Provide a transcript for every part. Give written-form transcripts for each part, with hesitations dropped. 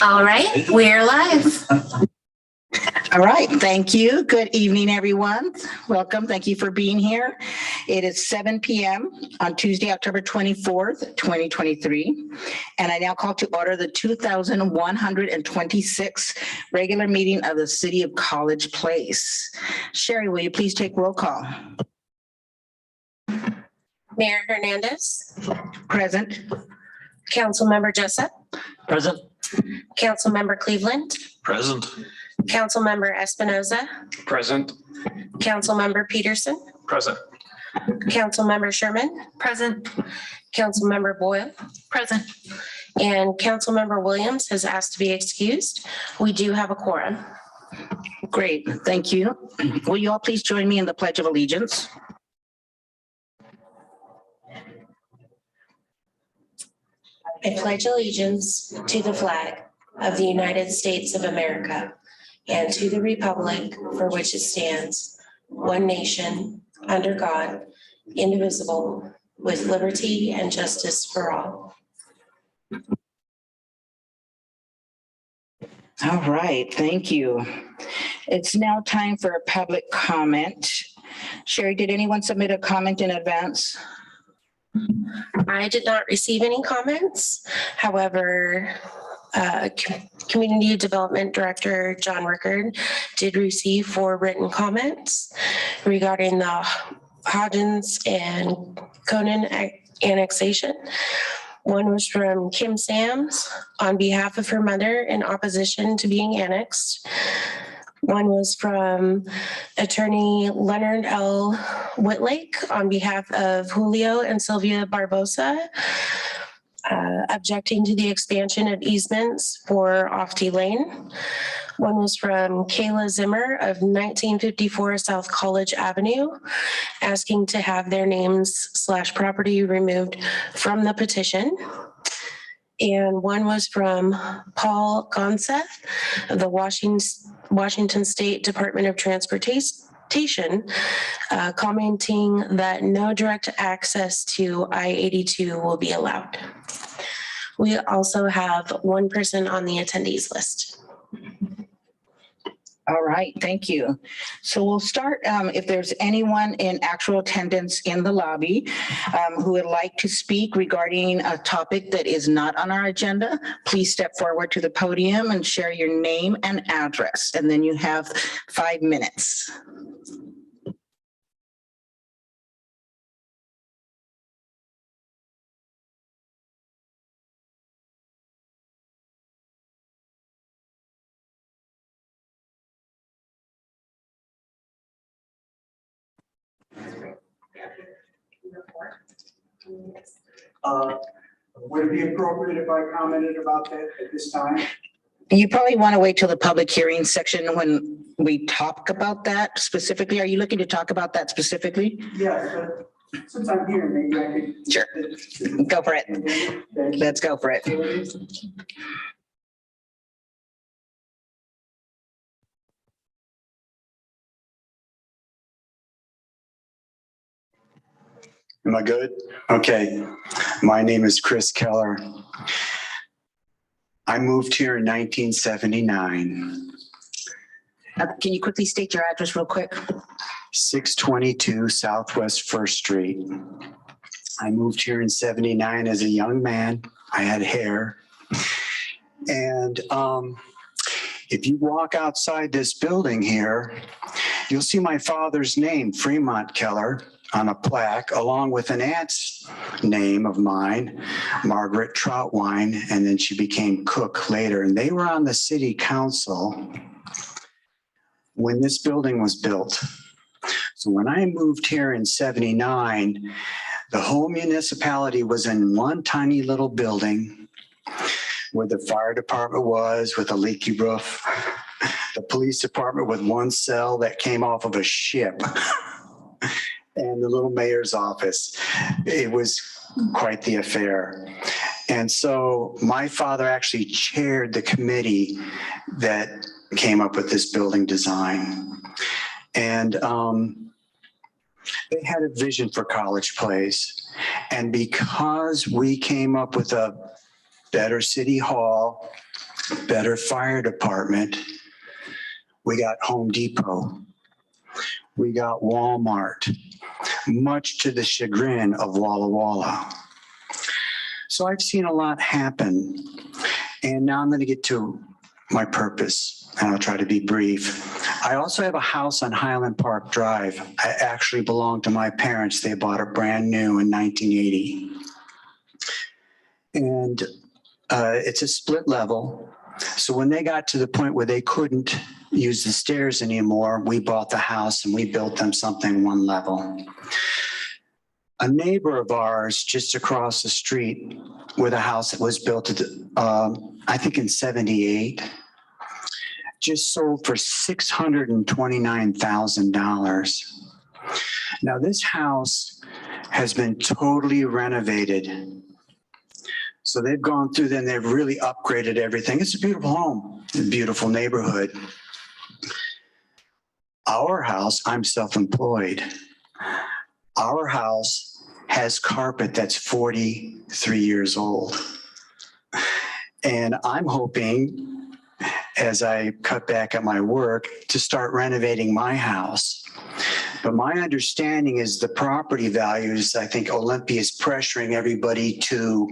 All right, we're live. All right, thank you. Good evening, everyone. Welcome. Thank you for being here. It is 7 p.m. on Tuesday, October 24th, 2023. And I now call to order the 2126 regular meeting of the City of College Place. Sherry, will you please take roll call? Mayor Hernandez, Present. Councilmember Jessup, Present. Councilmember Cleveland, Present. Councilmember Espinoza, Present. Councilmember Peterson, Present. Councilmember Sherman, Present. Councilmember Boyle, Present. and Councilmember Williams has asked to be excused. We do have a quorum. Great, thank you. Will you all please join me in the Pledge of Allegiance? I pledge allegiance to the flag of the United States of America and to the republic for which it stands, one nation, under God, indivisible, with liberty and justice for all. All right, thank you. It's now time for a public comment. Sherry, did anyone submit a comment in advance? I did not receive any comments. However, Community Development Director John Rickard did receive 4 written comments regarding the Hodgins and Conan annexation. One was from Kim Sams on behalf of her mother in opposition to being annexed. One was from Attorney Leonard L. Whitlake on behalf of Julio and Sylvia Barbosa, objecting to the expansion of easements for Ofty Lane. One was from Kayla Zimmer of 1954 South College Avenue, asking to have their names / property removed from the petition. And one was from Paul Gonseth of the Washington State Department of Transportation, commenting that no direct access to I-82 will be allowed. We also have one person on the attendees list. All right, thank you. So we'll start, if there's anyone in actual attendance in the lobby who would like to speak regarding a topic that is not on our agenda, please step forward to the podium and share your name and address, and then you have 5 minutes. Would it be appropriate if I commented about that at this time? You probably want to wait till the public hearing section when we talk about that specifically. Are you looking to talk about that specifically? Yes, but since I'm here, maybe I could. Sure. Go for it. Let's go for it. Am I good? Okay. My name is Chris Keller. I moved here in 1979. Can you quickly state your address real quick? 622 Southwest 1st Street. I moved here in 79 as a young man. I had hair. And if you walk outside this building here, you'll see my father's name, Fremont Keller, on a plaque, along with an aunt's name of mine, Margaret Troutwine, and then she became Cook later. And they were on the city council when this building was built. So when I moved here in 79, the whole municipality was in one tiny little building where the fire department was with a leaky roof, the police department with one cell that came off of a ship, and the little mayor's office. It was quite the affair. And so my father actually chaired the committee that came up with this building design. And they had a vision for College Place. And because we came up with a better city hall, better fire department. We got Home Depot. We got Walmart, much to the chagrin of Walla Walla. So I've seen a lot happen. And now I'm going to get to my purpose, and I'll try to be brief. I also have a house on Highland Park Drive. I actually belonged to my parents. They bought it brand new in 1980. And it's a split level. So when they got to the point where they couldn't use the stairs anymore, we bought the house and we built them something one level. A neighbor of ours just across the street with a house that was built, I think in 78, just sold for $629,000. Now this house has been totally renovated. So they've gone through, then they've really upgraded everything. It's a beautiful home, a beautiful neighborhood. Our house, I'm self-employed. Our house has carpet that's 43 years old. And I'm hoping, as I cut back at my work, to start renovating my house. But my understanding is the property values, I think Olympia is pressuring everybody to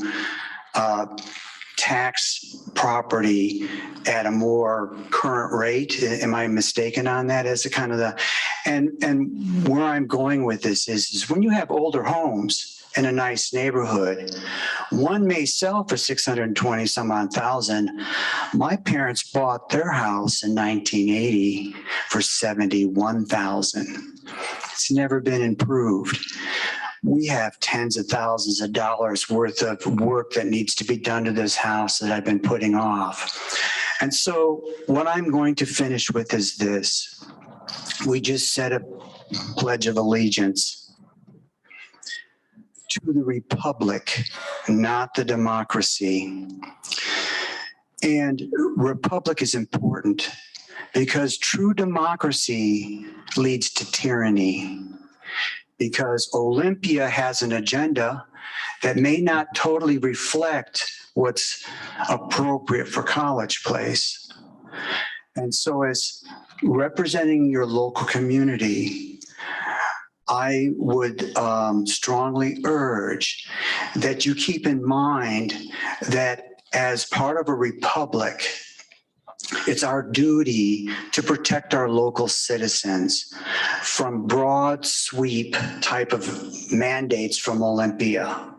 tax property at a more current rate. Am I mistaken on that? As a kind of the, and where I'm going with this is when you have older homes in a nice neighborhood, one may sell for 620 some odd thousand. My parents bought their house in 1980 for 71,000. It's never been improved. We have tens of thousands of dollars worth of work that needs to be done to this house that I've been putting off. And so what I'm going to finish with is this. We just said a pledge of allegiance to the republic, not the democracy. And republic is important because true democracy leads to tyranny. Because Olympia has an agenda that may not totally reflect what's appropriate for College Place. And so as representing your local community, I would strongly urge that you keep in mind that as part of a republic, it's our duty to protect our local citizens from broad sweep type of mandates from Olympia.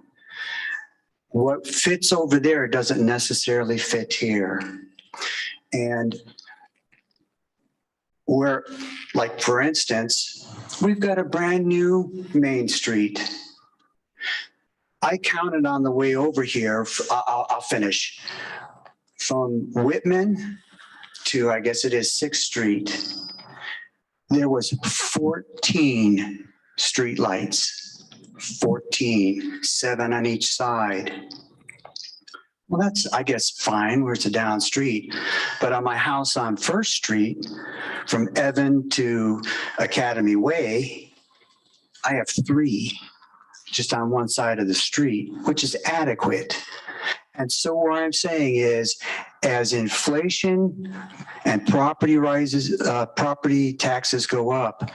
What fits over there doesn't necessarily fit here. And where, like for instance, we've got a brand new Main Street. I counted on the way over here, I'll finish, from Whitman to, I guess it is 6th Street, there was 14 street lights, 14, 7 on each side. Well, that's, I guess, fine where it's a down street. But on my house on 1st Street, from Evan to Academy Way, I have 3 just on one side of the street, which is adequate. And so what I'm saying is, as inflation and property rises, property taxes go up,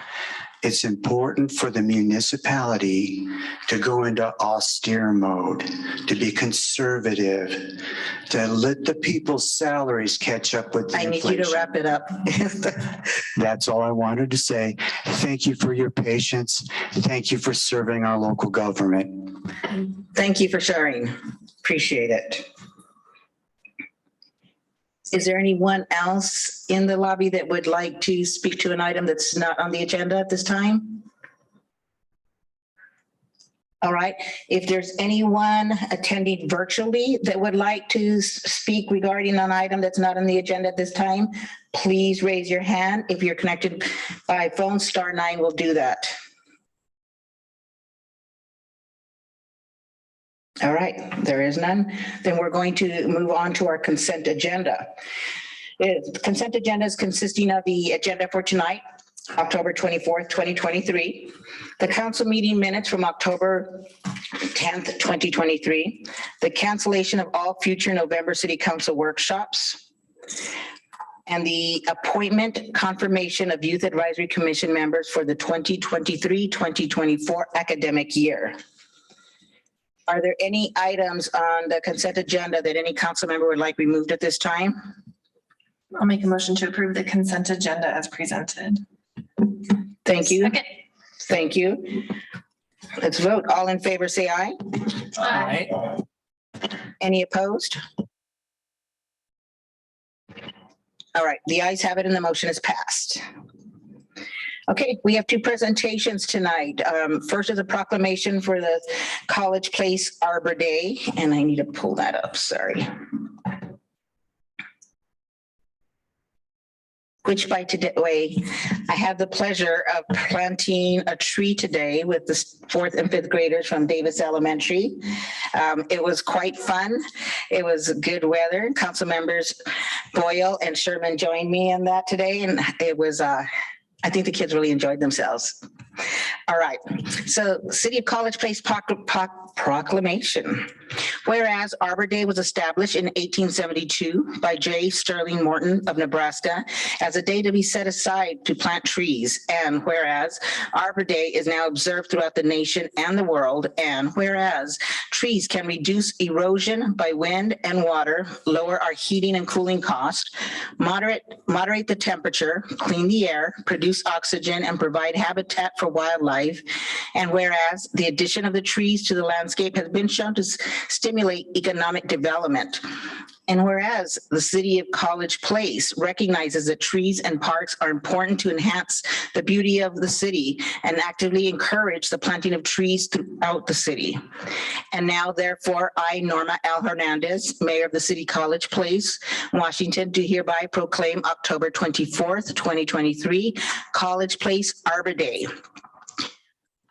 it's important for the municipality to go into austere mode, to be conservative, to let the people's salaries catch up with the inflation. I need you to wrap it up. That's all I wanted to say. Thank you for your patience. Thank you for serving our local government. Thank you for sharing. Appreciate it. Is there anyone else in the lobby that would like to speak to an item that's not on the agenda at this time? All right. If there's anyone attending virtually that would like to speak regarding an item that's not on the agenda at this time, please raise your hand. If you're connected by phone, *9 will do that. All right, there is none. Then we're going to move on to our consent agenda. The consent agenda is consisting of the agenda for tonight, October 24th, 2023, the council meeting minutes from October 10th, 2023, the cancellation of all future November City Council workshops, And the appointment confirmation of Youth Advisory Commission members for the 2023-2024 academic year. Are there any items on the consent agenda that any council member would like removed at this time? I'll make a motion to approve the consent agenda as presented. Thank you. Second. Thank you. Let's vote. All in favor, say aye. Aye. Any opposed? All right, the ayes have it and the motion is passed. Okay, we have two presentations tonight. First is a proclamation for the College Place Arbor Day, and I need to pull that up, sorry. Which by today, I have the pleasure of planting a tree today with the 4th and 5th graders from Davis Elementary. It was quite fun. It was good weather. Council members Boyle and Sherman joined me in that today, and it was, I think the kids really enjoyed themselves. All right, so City of College Place proclamation. Whereas Arbor Day was established in 1872 by J. Sterling Morton of Nebraska as a day to be set aside to plant trees. And whereas Arbor Day is now observed throughout the nation and the world. And whereas trees can reduce erosion by wind and water, lower our heating and cooling costs, moderate the temperature, clean the air, produce oxygen, and provide habitat for wildlife. And whereas the addition of the trees to the landscape has been shown to stimulate economic development. And whereas the City of College Place recognizes that trees and parks are important to enhance the beauty of the city and actively encourage the planting of trees throughout the city. And now, therefore, I, Norma L. Hernandez, Mayor of the City College Place, Washington, do hereby proclaim October 24th, 2023, College Place Arbor Day.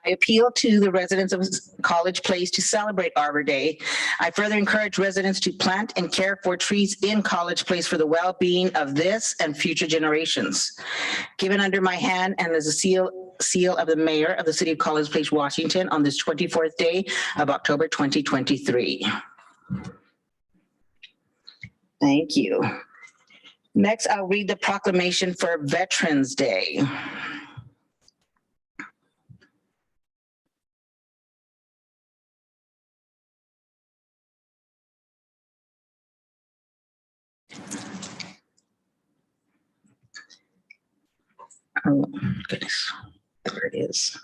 I appeal to the residents of College Place to celebrate Arbor Day. I further encourage residents to plant and care for trees in College Place for the well-being of this and future generations. Given under my hand and as a seal of the Mayor of the City of College Place, Washington, on this 24th day of October 2023. Thank you. Next, I'll read the proclamation for Veterans Day. Oh, goodness. There it is.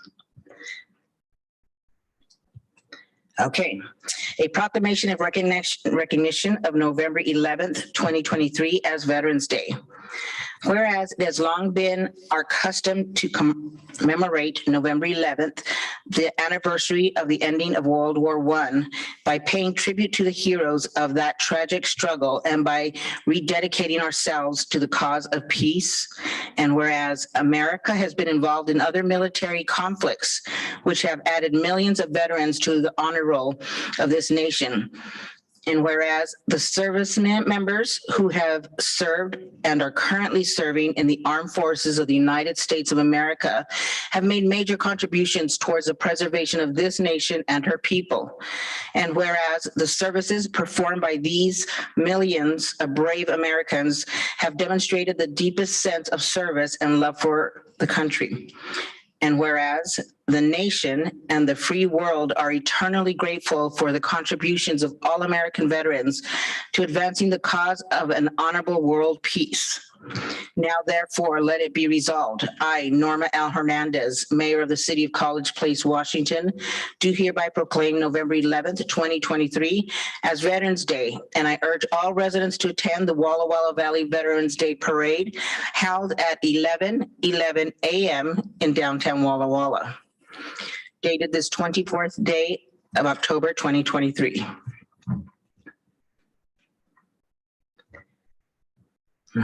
Okay. A proclamation of recognition of November 11th, 2023 as Veterans Day. Whereas it has long been our custom to commemorate November 11th, the anniversary of the ending of World War I, by paying tribute to the heroes of that tragic struggle and by rededicating ourselves to the cause of peace. And whereas America has been involved in other military conflicts, which have added millions of veterans to the honor roll of this nation. And whereas the service members who have served and are currently serving in the armed forces of the United States of America have made major contributions towards the preservation of this nation and her people. And whereas the services performed by these millions of brave Americans have demonstrated the deepest sense of service and love for the country. And whereas the nation and the free world are eternally grateful for the contributions of all American veterans to advancing the cause of an honorable world peace. Now, therefore, let it be resolved. I, Norma L. Hernandez, Mayor of the City of College Place, Washington, do hereby proclaim November 11th, 2023 as Veterans Day, and I urge all residents to attend the Walla Walla Valley Veterans Day Parade held at 11:11 a.m. in downtown Walla Walla. Dated this 24th day of October 2023.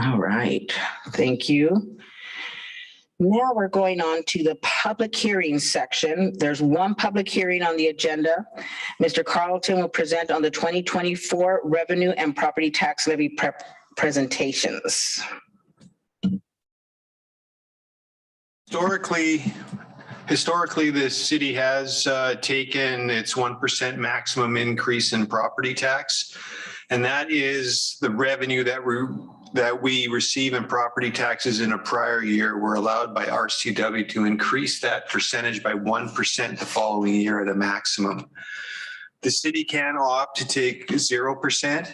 All right, thank you. Now we're going on to the public hearing section. There's one public hearing on the agenda. Mr. Carlton will present on the 2024 revenue and property tax levy presentations. Historically, this city has taken its 1% maximum increase in property tax. And that is the revenue that that we receive in property taxes in a prior year, we're allowed by RCW to increase that percentage by 1% the following year at a maximum. The city can opt to take 0%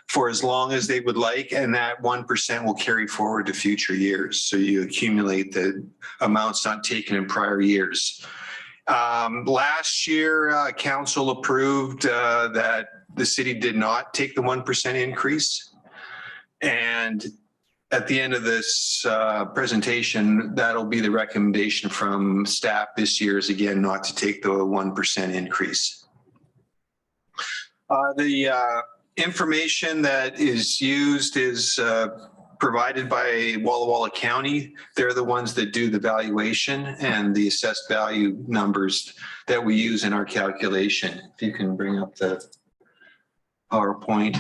for as long as they would like, and that 1% will carry forward to future years. So you accumulate the amounts not taken in prior years. Last year, council approved that the city did not take the 1% increase. And at the end of this presentation, that'll be the recommendation from staff this year is again not to take the 1% increase. The information that is used is provided by Walla Walla County. They're the ones that do the valuation and the assessed value numbers that we use in our calculation. If you can bring up the PowerPoint.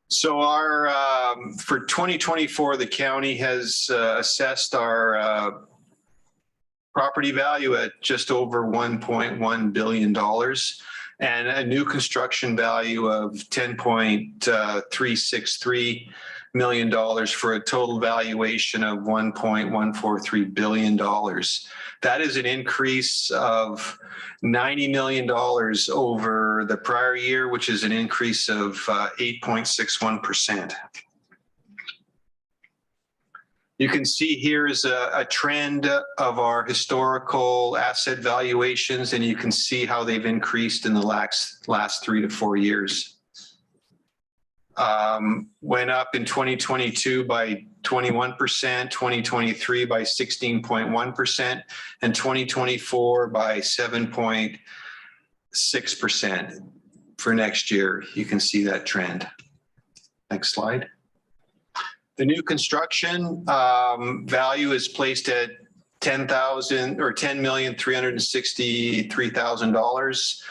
So our, for 2024, the county has assessed our property value at just over $1.1 billion and a new construction value of $10.363 million for a total valuation of $1.143 billion. That is an increase of $90 million over the prior year, which is an increase of 8.61%. You can see here is a trend of our historical asset valuations, and you can see how they've increased in the last 3 to 4 years. Went up in 2022 by 21%, 2023 by 16.1%, and 2024 by 7.6% for next year. You can see that trend. Next slide. The new construction value is placed at $10,363,000.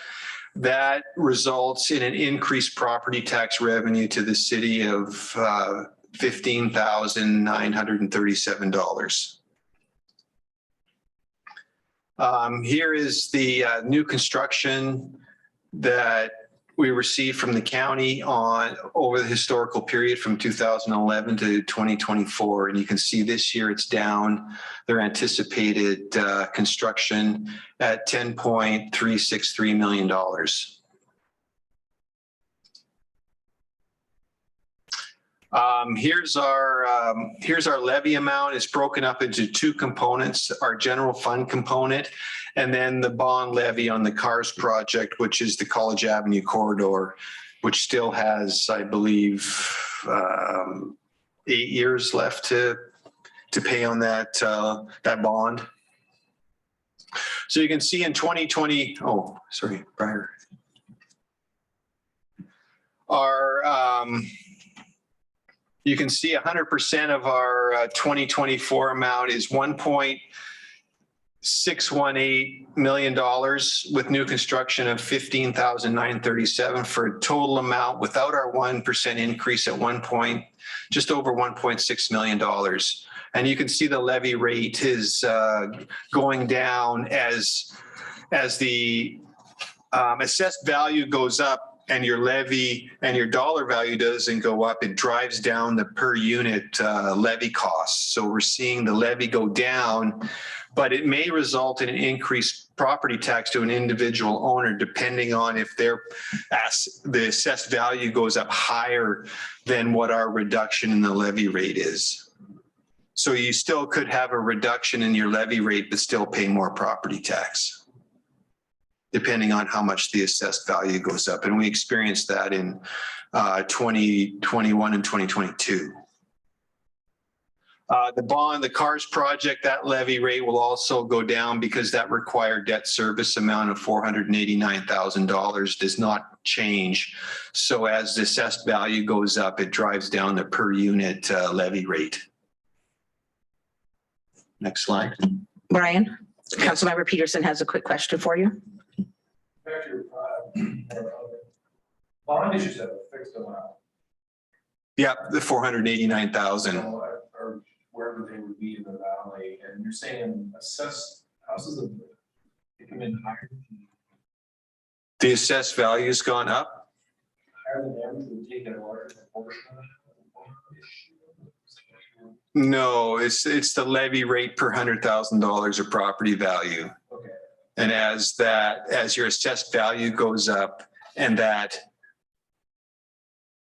That results in an increased property tax revenue to the city of $15,937. Here is the new construction that we received from the county over the historical period from 2011 to 2024. And you can see this year it's down their anticipated construction at $10.363 million. Here's our levy amount. It's broken up into 2 components, our general fund component, and then the bond levy on the CARS project, which is the College Avenue corridor, which still has, I believe, 8 years left to pay on that bond. So you can see in 2020, oh, sorry, prior. You can see 100% of our 2024 amount is $1.618 million with new construction of $15,937 for a total amount without our 1% increase at just over $1.6 million. And you can see the levy rate is going down as the assessed value goes up and your levy and your dollar value doesn't go up, it drives down the per unit levy costs. So we're seeing the levy go down, but it may result in an increased property tax to an individual owner, depending on if the assessed value goes up higher than what our reduction in the levy rate is. So you still could have a reduction in your levy rate, but still pay more property tax, depending on how much the assessed value goes up. And we experienced that in 2021 and 2022. The CARS project, that levy rate will also go down because that required debt service amount of $489,000 does not change. So as the assessed value goes up, it drives down the per unit levy rate. Next slide. Brian, Councilmember Peterson has a quick question for you. Bond issues have a fixed amount. Yeah, the $489,000. Are wherever they would be in the valley, and you're saying assessed houses of, they come in higher The assessed value's gone up? than average, would take a larger proportion of it? No, it's the levy rate per $100,000 of property value. Okay. And as your assessed value goes up and that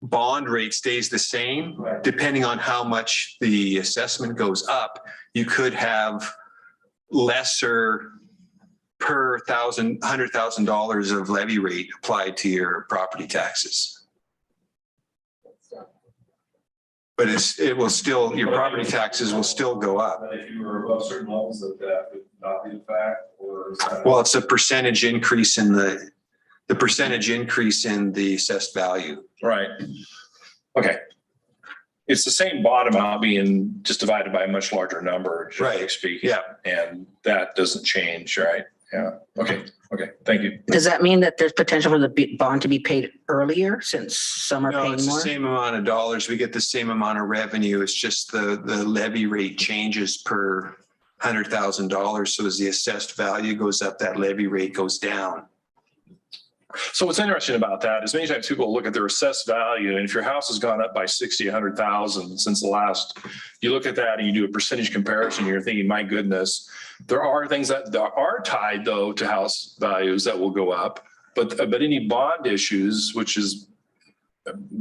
bond rate stays the same, Right. depending on how much the assessment goes up, you could have lesser per $100,000 of levy rate applied to your property taxes. But it will still, your property taxes will still go up. But if you were above certain levels, that would not be the fact, or? Is that- Well, it's a percentage increase in the percentage increase in the assessed value. Right. Okay. It's the same bottom amount being just divided by a much larger number, generally Right. speaking. Yeah. And that doesn't change, right? Yeah. Okay. Okay. Thank you. Does that mean that there's potential for the bond to be paid earlier since some are No, paying it's the more? same amount of dollars. We get the same amount of revenue. It's just the levy rate changes per $100,000. So as the assessed value goes up, that levy rate goes down. So what's interesting about that is many times people look at their assessed value, and if your house has gone up by 60, 100,000 since the last, you look at that and you do a percentage comparison, you're thinking, my goodness, there are things that are tied though to house values that will go up, but any bond issues, which is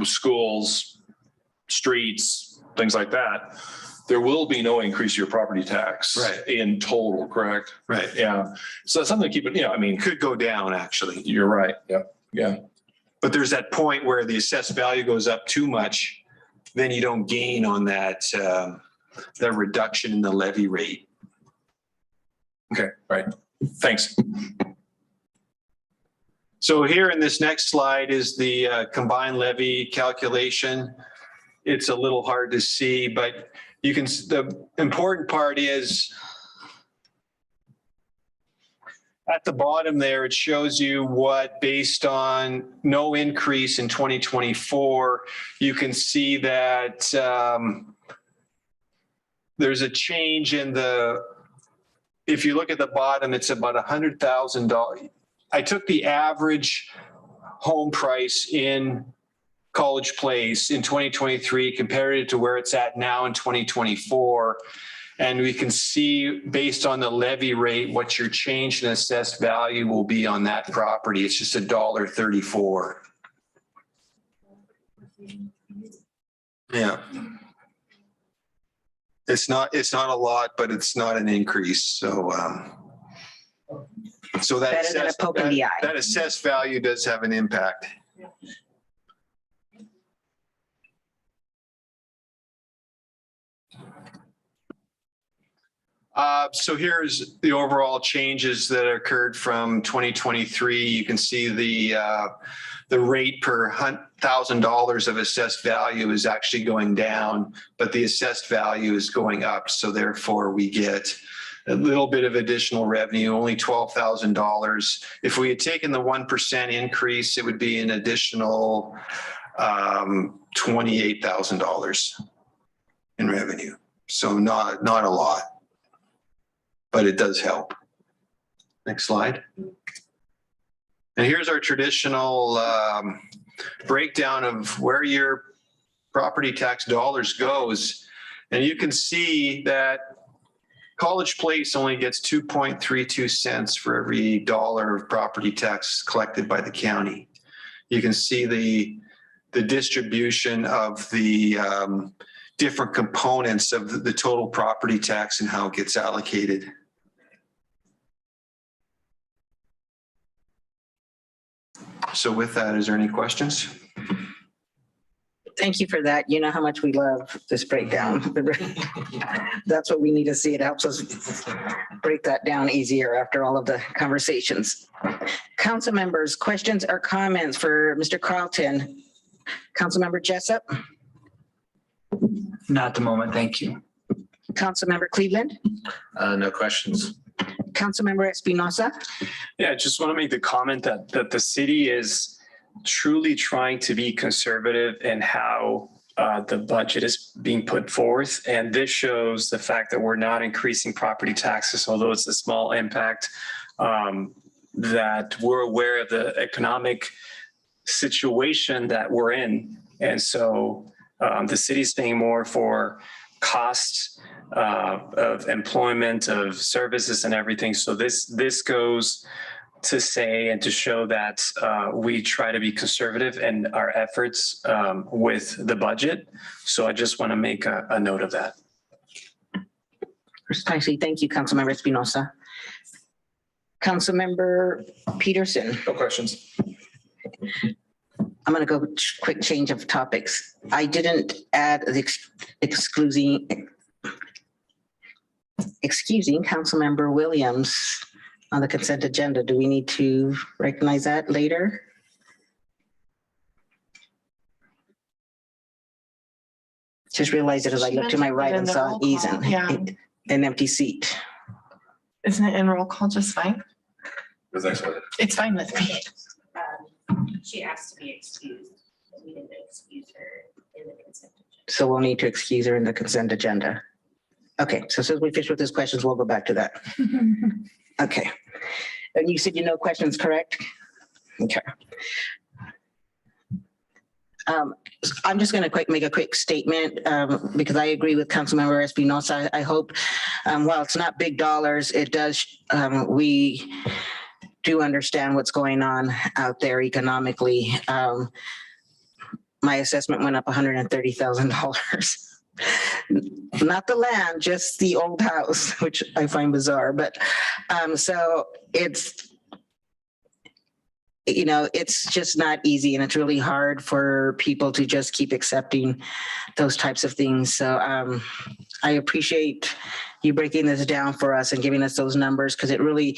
schools, streets, things like that, there will be no increase to your property tax Right. in total, correct? Right. Yeah. So that's something to keep it, I mean, It could go down actually. you're right. Yeah. Yeah. But there's that point where the assessed value goes up too much, then you don't gain on that reduction in the levy rate. Okay. Right. Thanks. So here in this next slide is the combined levy calculation. It's a little hard to see, but you can, the important part is at the bottom there, it shows you what, based on no increase in 2024, you can see that there's a change in if you look at the bottom, it's about $100,000. I took the average home price in College Place in 2023, compared it to where it's at now in 2024. And we can see, based on the levy rate, what your change in assessed value will be on that property. It's just $1.34. Yeah. It's not a lot, but it's not an increase. So that Better than a poke in the eye. that assessed value does have an impact. So here's the overall changes that occurred from 2023. You can see the rate per $1,000 of assessed value is actually going down, but the assessed value is going up. So therefore we get a little bit of additional revenue, only $12,000. If we had taken the 1% increase, it would be an additional $28,000 in revenue. So not a lot, but it does help. Next slide. And here's our traditional breakdown of where your property tax dollars goes. And you can see that College Place only gets 2.32 cents for every dollar of property tax collected by the county. You can see the distribution of the different components of the total property tax and how it gets allocated. So with that, is there any questions? Thank you for that. You know how much we love this breakdown. That's what we need to see. It helps us break that down easier after all of the conversations. Council members, questions or comments for Mr. Carlton? Councilmember Jessup, Not at the moment, thank you. Councilmember Cleveland, No questions. Councilmember Espinosa. Yeah, I just want to make the comment that the city is truly trying to be conservative in how the budget is being put forth. And this shows the fact that we're not increasing property taxes, although it's a small impact, that we're aware of the economic situation that we're in. And so the city's paying more for costs of employment, of services and everything. So this goes to say and to show that we try to be conservative in our efforts with the budget. So I just want to make a note of that. Precisely. Thank you, Councilmember Espinosa. Councilmember Peterson. No questions. I'm going to go quick change of topics. I didn't add the excusing Councilmember Williams on the consent agenda. Do we need to recognize that later? Just realized that as I looked to my right and saw an empty seat. Isn't it in roll call just fine? What's next one? It's fine with me. She asked to be excused. We didn't excuse her in the consent agenda. So we'll need to excuse her in the consent agenda. Okay, so since we finished with these questions, we'll go back to that. Okay. And you said you know questions, correct? Okay. I'm just going to make a quick statement because I agree with Councilmember Espinosa. I hope while it's not big dollars, it does, we do understand what's going on out there economically. My assessment went up $130,000. Not the land, just the old house, which I find bizarre. But so it's, you know, it's just not easy, and it's really hard for people to just keep accepting those types of things. So I appreciate you breaking this down for us and giving us those numbers, because it really,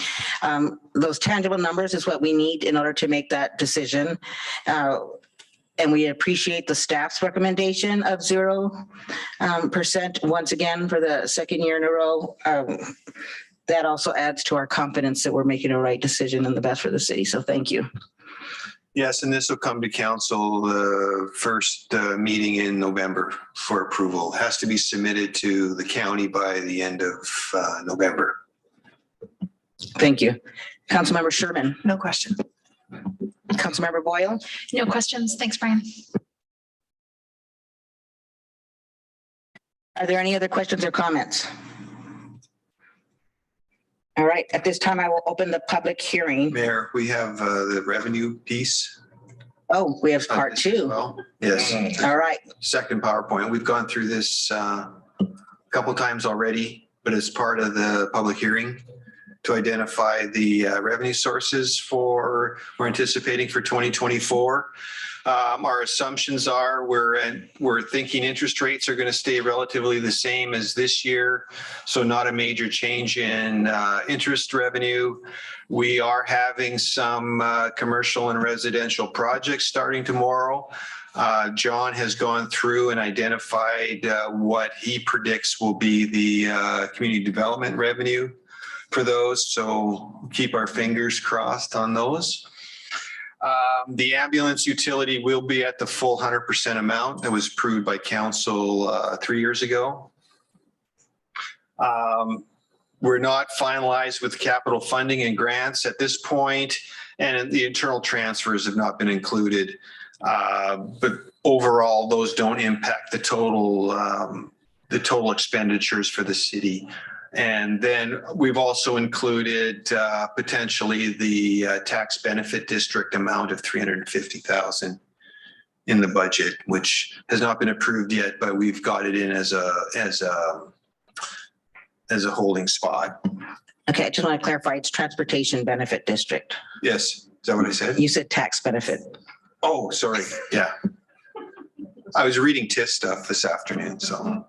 those tangible numbers is what we need in order to make that decision. And we appreciate the staff's recommendation of 0% once again for the second year in a row. That also adds to our confidence that we're making a right decision and the best for the city. So thank you. Yes, and this will come to council the first meeting in November for approval. It has to be submitted to the county by the end of November. Thank you. Councilmember Sherman. No question. Councilmember Boyle. No questions. Thanks, Brian. Are there any other questions or comments? All right, at this time, I will open the public hearing. Mayor, we have the revenue piece. Oh, we have part two. Well, yes. All right. Second PowerPoint. We've gone through this a couple times already, but it's part of the public hearing to identify the revenue sources we're anticipating for 2024. Our assumptions are we're thinking interest rates are going to stay relatively the same as this year, so not a major change in interest revenue. We are having some commercial and residential projects starting tomorrow. John has gone through and identified what he predicts will be the community development revenue for those, so keep our fingers crossed on those. The ambulance utility will be at the full 100% amount that was approved by council 3 years ago. We're not finalized with capital funding and grants at this point, and the internal transfers have not been included. But overall, those don't impact the total expenditures for the city. And then we've also included potentially the tax benefit district amount of $350,000 in the budget, which has not been approved yet, but we've got it in as a holding spot. Okay, I just want to clarify, it's transportation benefit district. Yes, is that what I said? You said tax benefit. Oh, sorry. Yeah. I was reading TIF stuff this afternoon, so.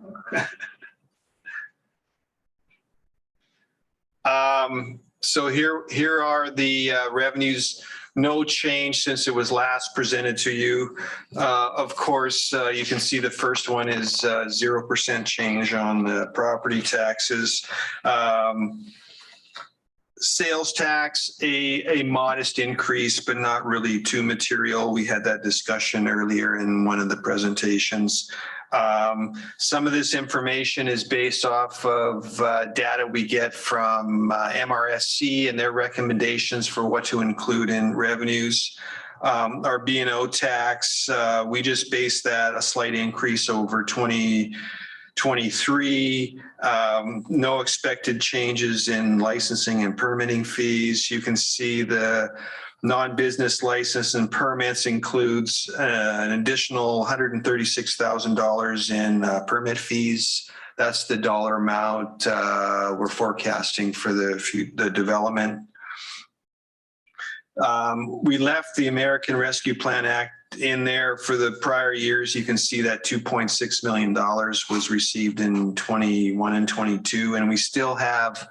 So here are the revenues. No change since it was last presented to you. Of course, you can see the first one is 0% change on the property taxes. Sales tax, a modest increase, but not really too material. We had that discussion earlier in one of the presentations. Some of this information is based off of data we get from MRSC and their recommendations for what to include in revenues. Our B&O tax, we just based that a slight increase over 2023. No expected changes in licensing and permitting fees. You can see the non-business license and permits includes an additional $136,000 in permit fees. That's the dollar amount we're forecasting for the development. We left the American Rescue Plan Act in there for the prior years. You can see that $2.6 million was received in 21 and 22, and we still have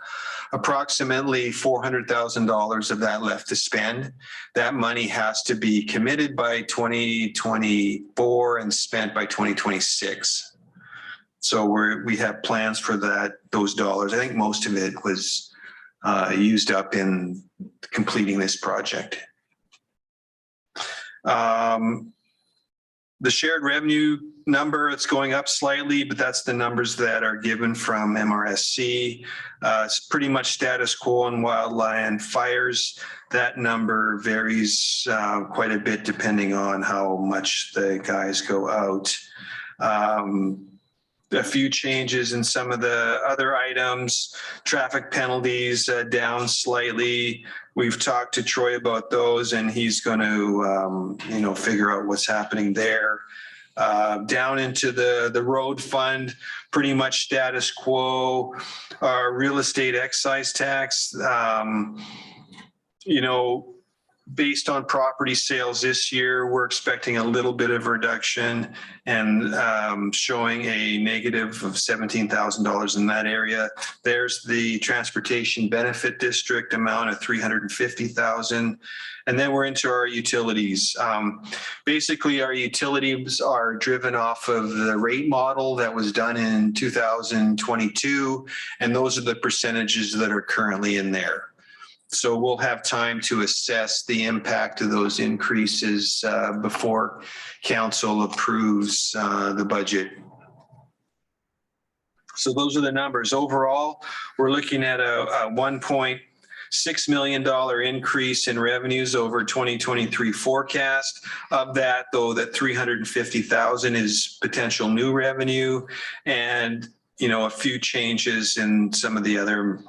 approximately $400,000 of that left to spend. That money has to be committed by 2024 and spent by 2026. So we have plans for those dollars. I think most of it was used up in completing this project. The shared revenue number, it's going up slightly, but that's the numbers that are given from MRSC. It's pretty much status quo on wildland fires. That number varies quite a bit depending on how much the guys go out. A few changes in some of the other items, traffic penalties down slightly. We've talked to Troy about those, and he's going to, figure out what's happening there. Down into the road fund, pretty much status quo. Our real estate excise tax, based on property sales this year, we're expecting a little bit of reduction and showing a negative of $17,000 in that area. There's the transportation benefit district amount of $350,000. And then we're into our utilities. Basically, our utilities are driven off of the rate model that was done in 2022. And those are the percentages that are currently in there. So we'll have time to assess the impact of those increases before council approves the budget. So those are the numbers. Overall, we're looking at a $1.6 million increase in revenues over 2023 forecast. Of that, though, that $350,000 is potential new revenue, and a few changes in some of the other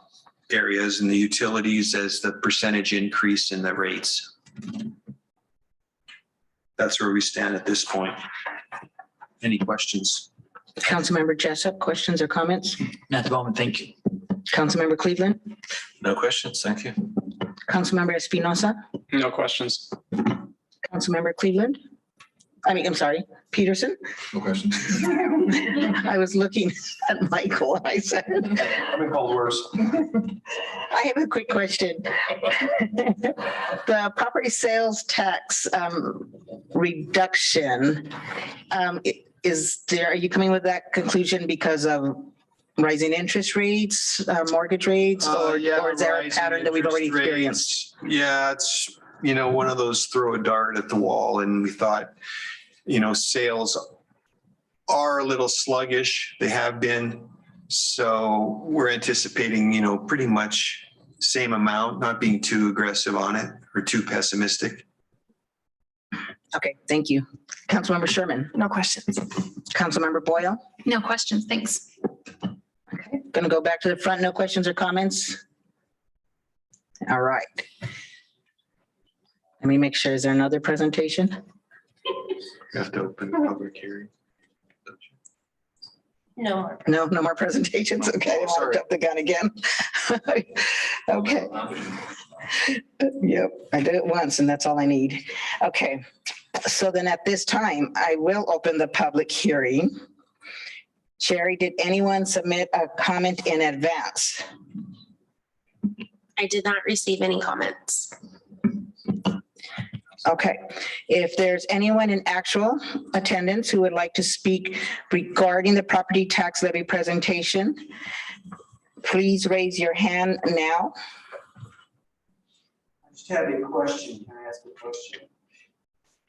areas in the utilities as the percentage increase in the rates. That's where we stand at this point. Any questions? Councilmember Jessup, questions or comments? Not at the moment, thank you. Councilmember Cleveland, No questions, thank you. Councilmember Espinosa, No questions. Councilmember Cleveland. Peterson. No questions. I was looking at Michael and I said, I've been called worse. I have a quick question. The property sales tax reduction, are you coming with that conclusion because of rising interest rates, mortgage rates, or is there a pattern that we've already experienced? Yeah, it's, one of those throw a dart at the wall, and we thought, sales are a little sluggish. They have been. So we're anticipating, pretty much same amount, not being too aggressive on it or too pessimistic. Okay, thank you. Councilmember Sherman. No questions. Councilmember Boyle. No questions, thanks. Okay, gonna go back to the front. No questions or comments? All right. Let me make sure. Is there another presentation? You have to open the public hearing. No more. No more presentations. Okay, I Sorry. marked up the gun again. Okay. Yep, I did it once and that's all I need. Okay, so then at this time, I will open the public hearing. Sherry, did anyone submit a comment in advance? I did not receive any comments. Okay, if there's anyone in actual attendance who would like to speak regarding the property tax levy presentation, please raise your hand now. just have a question. Can I ask a question?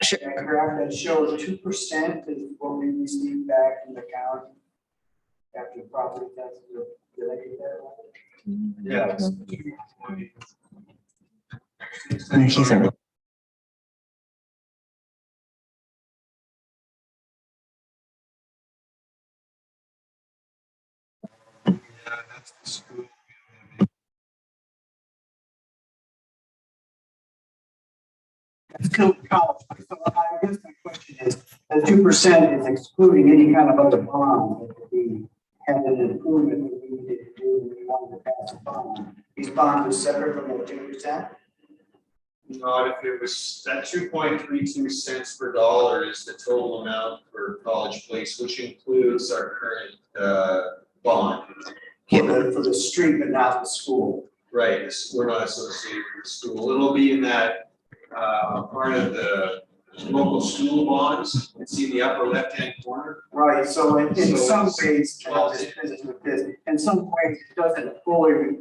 Sure. That graph that shows 2% is what we receive back from the county after property taxes are, did I get that right? Yeah. He's a- It's still college. So I guess my question is, the 2% is excluding any kind of other bond that we had an improvement that we needed to do when we wanted to pass a bond. These bonds are separate from the 2%? Not if it was, that 2.32 cents per dollar is the total amount for College Place, which includes our current bond. For the street, but not the school. Right, we're not associated with the school. It'll be in that part of the local school bonds. It's in the upper left-hand corner. Right, so in So some it's- ways, and I'll just finish with this, in some ways, it doesn't fully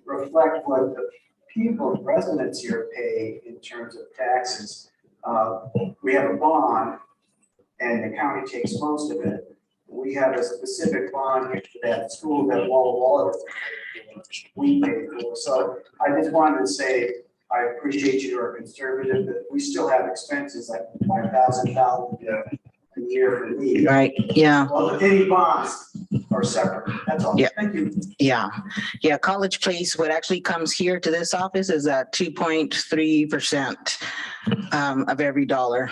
reflect what the people, residents here pay in terms of taxes. We have a bond, and the county takes most of it. We have a specific bond here for that school that Walla Walla we pay for. So I just wanted to say, I appreciate you are conservative, but we still have expenses like $5,000 a year for me. Right, yeah. Well, any bonds are separate, that's all. Yeah. Thank you. Yeah, yeah, College Place, what actually comes here to this office is at 2.3% of every dollar.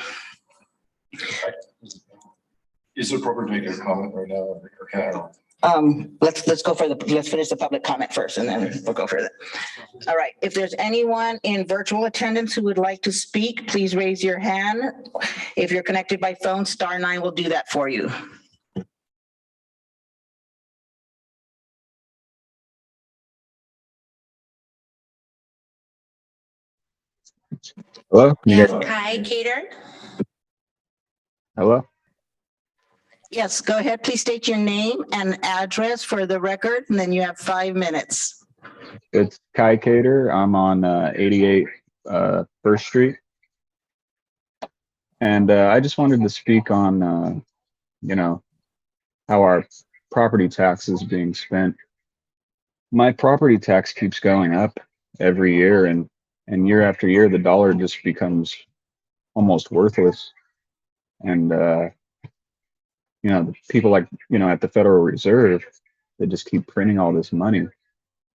Is it appropriate to make a comment right now or can I? Let's go for let's finish the public comment first and then we'll go further. All right, if there's anyone in virtual attendance who would like to speak, please raise your hand. If you're connected by phone, *9 will do that for you. Hello? We You have guys, Kai Cater. hello? Yes, go ahead. Please state your name and address for the record, and then you have 5 minutes. It's Kai Cater. I'm on 88 First Street. And I just wanted to speak on, how our property tax is being spent. My property tax keeps going up every year, and year after year, the dollar just becomes almost worthless. And, the people like, at the Federal Reserve, they just keep printing all this money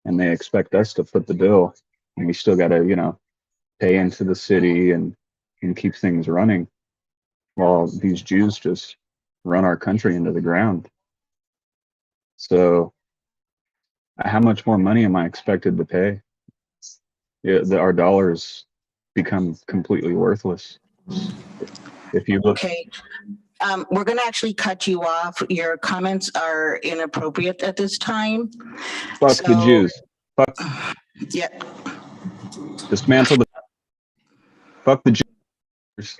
and they expect us to foot the bill. And we still got to, pay into the city and keep things running while these Jews just run our country into the ground. So how much more money am I expected to pay? Yeah, our dollars become completely worthless. If you look. Okay. We're going to actually cut you off. Your comments are inappropriate at this time. Fuck the So- Jews. Fuck. Yeah. Dismantle the. Fuck the Jews.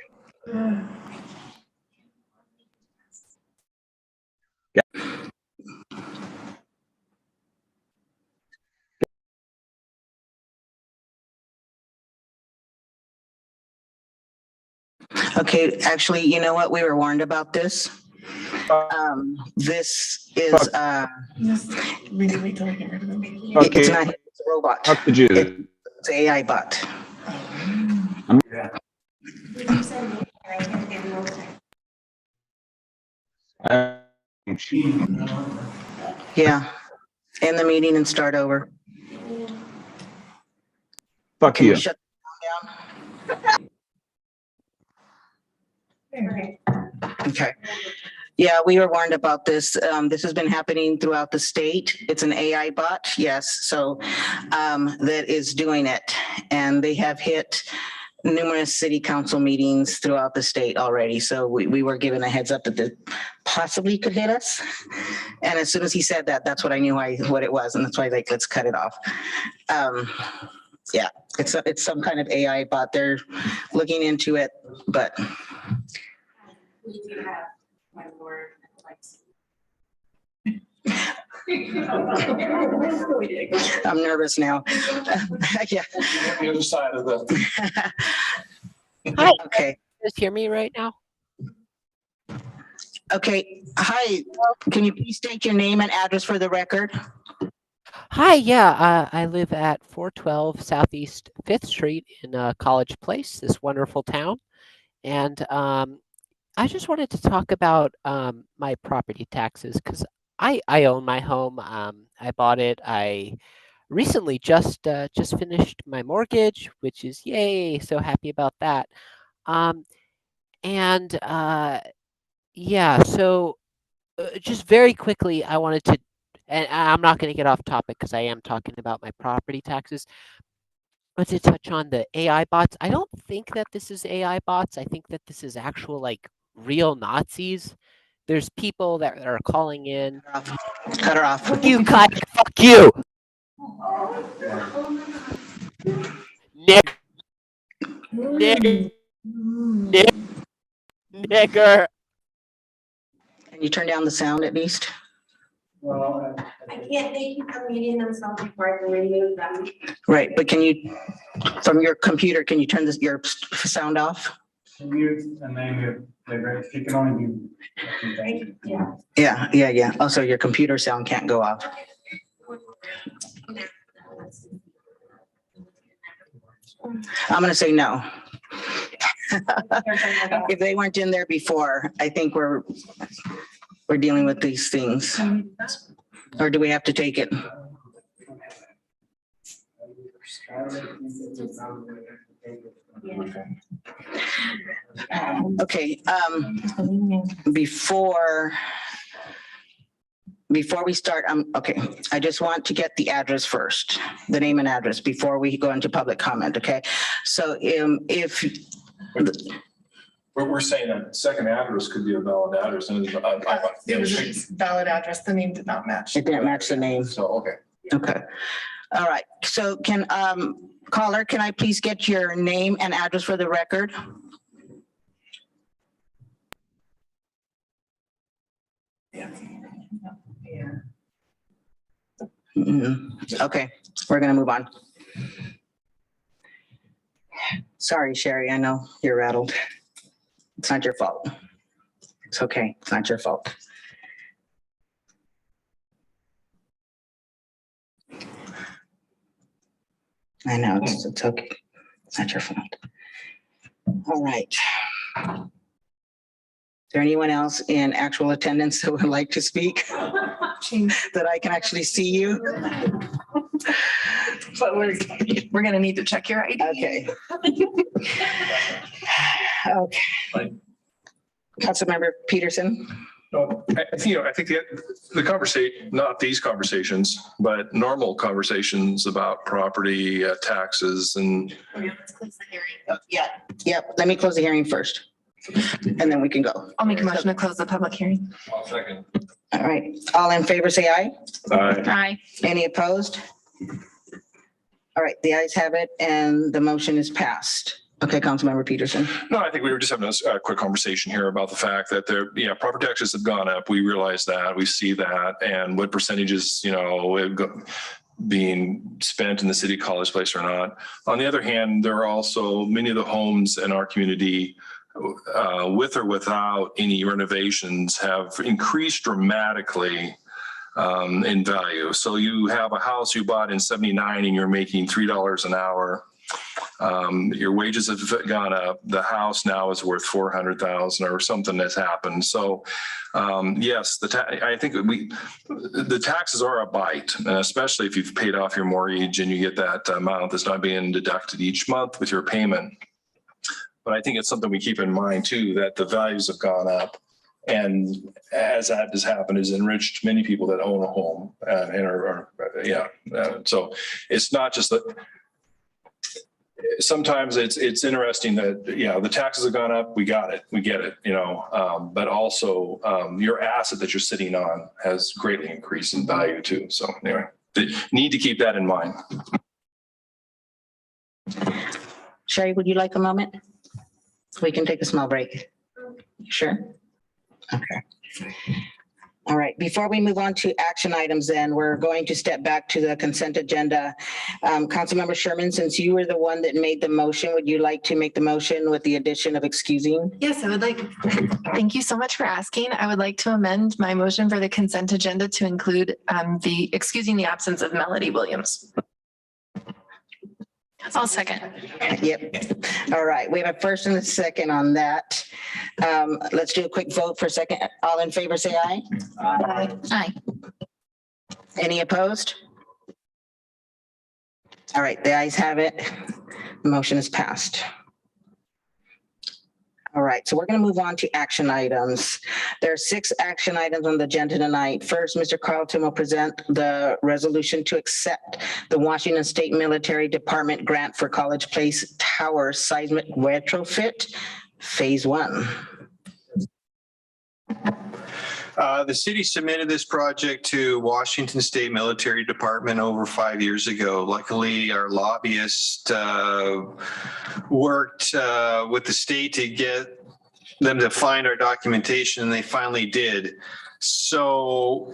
Okay, actually, you know what? We were warned about this. This is, Wait till I get rid of them. it's not, it's a robot. Fuck the Jews. It's an AI bot. Yeah. End the meeting and start over. Fuck Can you. we shut down? Okay. Yeah, we were warned about this. This has been happening throughout the state. It's an AI bot, yes, so that is doing it. And they have hit numerous city council meetings throughout the state already. So we were given a heads up that this possibly could hit us. And as soon as he said that, that's what I knew what it was. And that's why let's cut it off. Yeah, it's some kind of AI bot. They're looking into it, but. We do have one more. I'm nervous now. Yeah. The other side of the. Hi, Okay. just hear me right now? Okay. Hi. Can you please state your name and address for the record? Hi, yeah, I live at 412 Southeast 5th Street in College Place, this wonderful town. And I just wanted to talk about my property taxes because I own my home. I bought it. I recently just finished my mortgage, which is yay, so happy about that. And yeah, so just very quickly, I wanted to, and I'm not going to get off topic because I am talking about my property taxes, but to touch on the AI bots. I don't think that this is AI bots. I think that this is actual like real Nazis. There's people that are calling in. Cut her off. Fuck you, cut. Fuck you. Nick. Nigger. Can you turn down the sound at least? I can't thank you for muting themselves before I can remove them. Right, but can you, from your computer, can you turn your sound off? Mute and then mute. If you can only mute. Yeah. Yeah. Also, your computer sound can't go off. I'm gonna say no. If they weren't in there before, I think we're dealing with these things. Or do we have to take it? Okay, before we start, okay, I just want to get the address first, the name and address before we go into public comment, okay? So if We're saying that second address could be a valid address. And It was a valid address. The name did not match. it didn't match the name, So, okay. okay. All right, so can, caller, can I please get your name and address for the record? Okay, we're gonna move on. Sorry, Sherry, I know you're rattled. It's not your fault. It's okay, it's not your fault. I know, it's okay. It's not your fault. All right. Is there anyone else in actual attendance that would like to speak? That I can actually see you? But we're gonna need to check your ID. Okay. Okay. Councilmember Peterson? No, I think the conversation, not these conversations, but normal conversations about property taxes and. Let's close the hearing. Yep, let me close the hearing first. And then we can go. I'll make a motion to close the public hearing. Second. All right, all in favor, say aye. Aye. Any opposed? All right, the ayes have it and the motion is passed. Okay, Councilmember Peterson. No, I think we were just having a quick conversation here about the fact that property taxes have gone up. We realize that, we see that, and what percentages, being spent in the city College Place or not. On the other hand, there are also many of the homes in our community with or without any renovations have increased dramatically in value. So you have a house you bought in '79 and you're making $3 an hour. Your wages have gone up. The house now is worth $400,000 or something has happened. So yes, I think the taxes are a bite, especially if you've paid off your mortgage and you get that amount that's not being deducted each month with your payment. But I think it's something we keep in mind too, that the values have gone up. And as that has happened, has enriched many people that own a home so it's not just that. Sometimes it's interesting that, the taxes have gone up. We got it. We get it, but also your asset that you're sitting on has greatly increased in value too. So anyway, need to keep that in mind. Sherry, would you like a moment? We can take a small break. Sure. Okay. All right. right, before we move on to action items, then we're going to step back to the consent agenda. Councilmember Sherman, since you were the one that made the motion, would you like to make the motion with the addition of excusing? Yes, I would like, thank you so much for asking. I would like to amend my motion for the consent agenda to include the excusing the absence of Melody Williams. I'll second. Yep. All right, we have a first and a second on that. Let's do a quick vote for a second. All in favor, say aye. Aye. Any opposed? All right, the ayes have it. The motion is passed. All right, so we're going to move on to action items. There are 6 action items on the agenda tonight. First, Mr. Carlton will present the resolution to accept the Washington State Military Department grant for College Place Tower seismic retrofit, Phase 1. The city submitted this project to Washington State Military Department over 5 years ago. Luckily, our lobbyist worked with the state to get them to find our documentation, and they finally did. So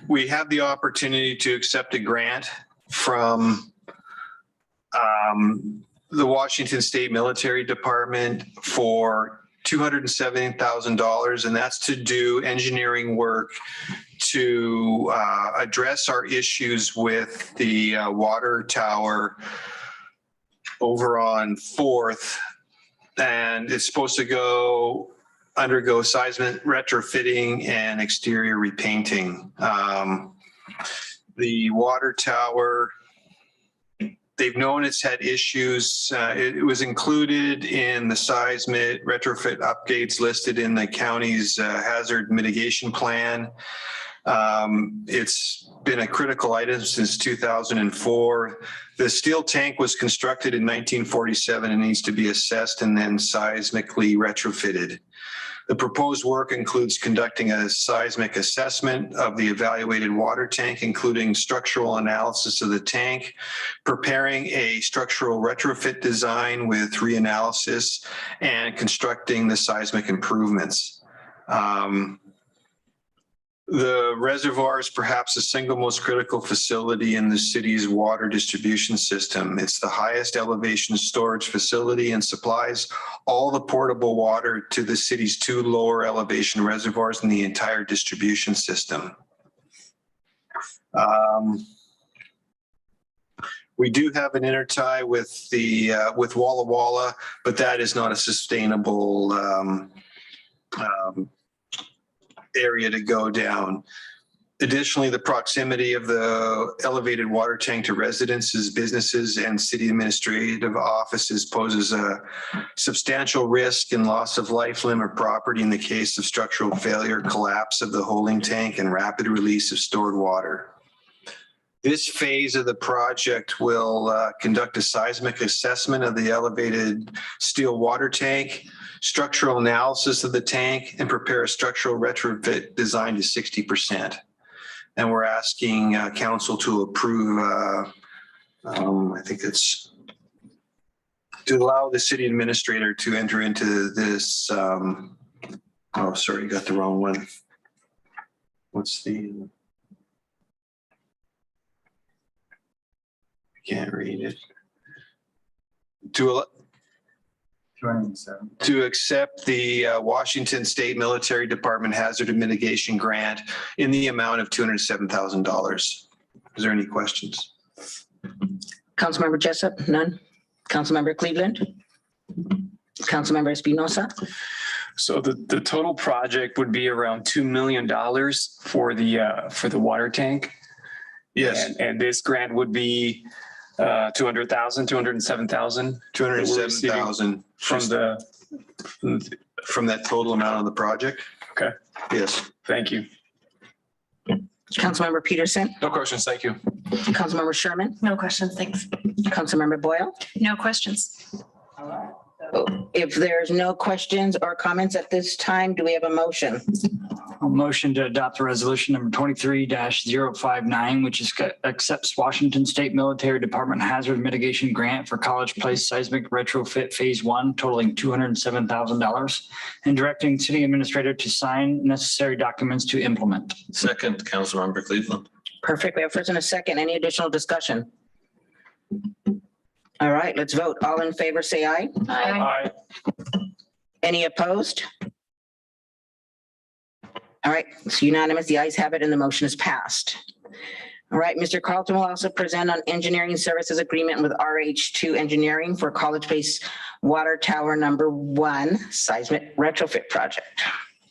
we have the opportunity to accept a grant from the Washington State Military Department for $270,000, and that's to do engineering work to address our issues with the water tower over on 4th. And it's supposed to undergo seismic retrofitting and exterior repainting. The water tower, they've known it's had issues. It was included in the seismic retrofit updates listed in the county's hazard mitigation plan. It's been a critical item since 2004. The steel tank was constructed in 1947 and needs to be assessed and then seismically retrofitted. The proposed work includes conducting a seismic assessment of the evaluated water tank, including structural analysis of the tank, preparing a structural retrofit design with reanalysis, and constructing the seismic improvements. The reservoir is perhaps the single most critical facility in the city's water distribution system. It's the highest elevation storage facility and supplies all the portable water to the city's 2 lower elevation reservoirs in the entire distribution system. We do have an intertie with with Walla Walla, but that is not a sustainable area to go down. Additionally, the proximity of the elevated water tank to residences, businesses, and city administrative offices poses a substantial risk and loss of life, limb, or property in the case of structural failure, collapse of the holding tank, and rapid release of stored water. This phase of the project will conduct a seismic assessment of the elevated steel water tank, structural analysis of the tank, and prepare a structural retrofit design to 60%. And we're asking council to approve, I think it's to allow the city administrator to enter into this. Oh, sorry, got the wrong one. What's the? Can't read it. To accept the Washington State Military Department Hazard Mitigation Grant in the amount of $207,000. Is there any questions? Councilmember Jessup, none. Councilmember Cleveland. Councilmember Espinosa. So the total project would be around $2 million for the water tank. Yes. And this grant would be $207,000. $207,000 from that total amount of the project. Okay. Yes. Thank you. Councilmember Peterson. No questions. Thank you. Councilmember Sherman. No questions, thanks. Councilmember Boyle. No questions. If there's no questions or comments at this time, do we have a motion? A motion to adopt the resolution number 23-059, which is accepts Washington State Military Department Hazard Mitigation Grant for College Place seismic retrofit phase 1 totaling $207,000 and directing city administrator to sign necessary documents to implement. Second, Councilmember Cleveland. Perfect. We have first and a second. Any additional discussion? All right, let's vote. All in favor, say aye. Aye. Any opposed? All right, it's unanimous. The ayes have it and the motion is passed. All right, Mr. Carlton will also present on engineering services agreement with RH2 Engineering for College Place Water Tower number 1 seismic retrofit project.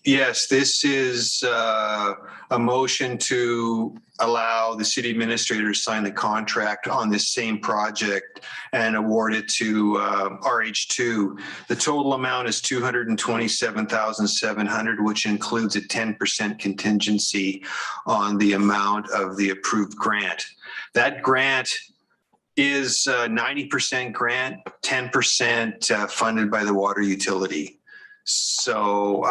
Yes, this is a motion to allow the city administrator to sign the contract on this same project and award it to RH2. The total amount is $227,700, which includes a 10% contingency on the amount of the approved grant. That grant is 90% grant, 10% funded by the water utility. So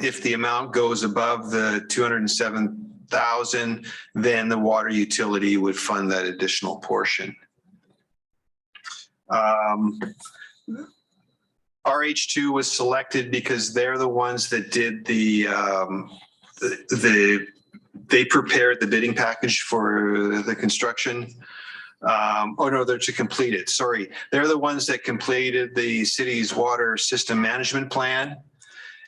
if the amount goes above the 207,000, then the water utility would fund that additional portion. RH2 was selected because they're the ones that did they prepared the bidding package for the construction. Oh no, they're to complete it. Sorry. They're the ones that completed the city's water system management plan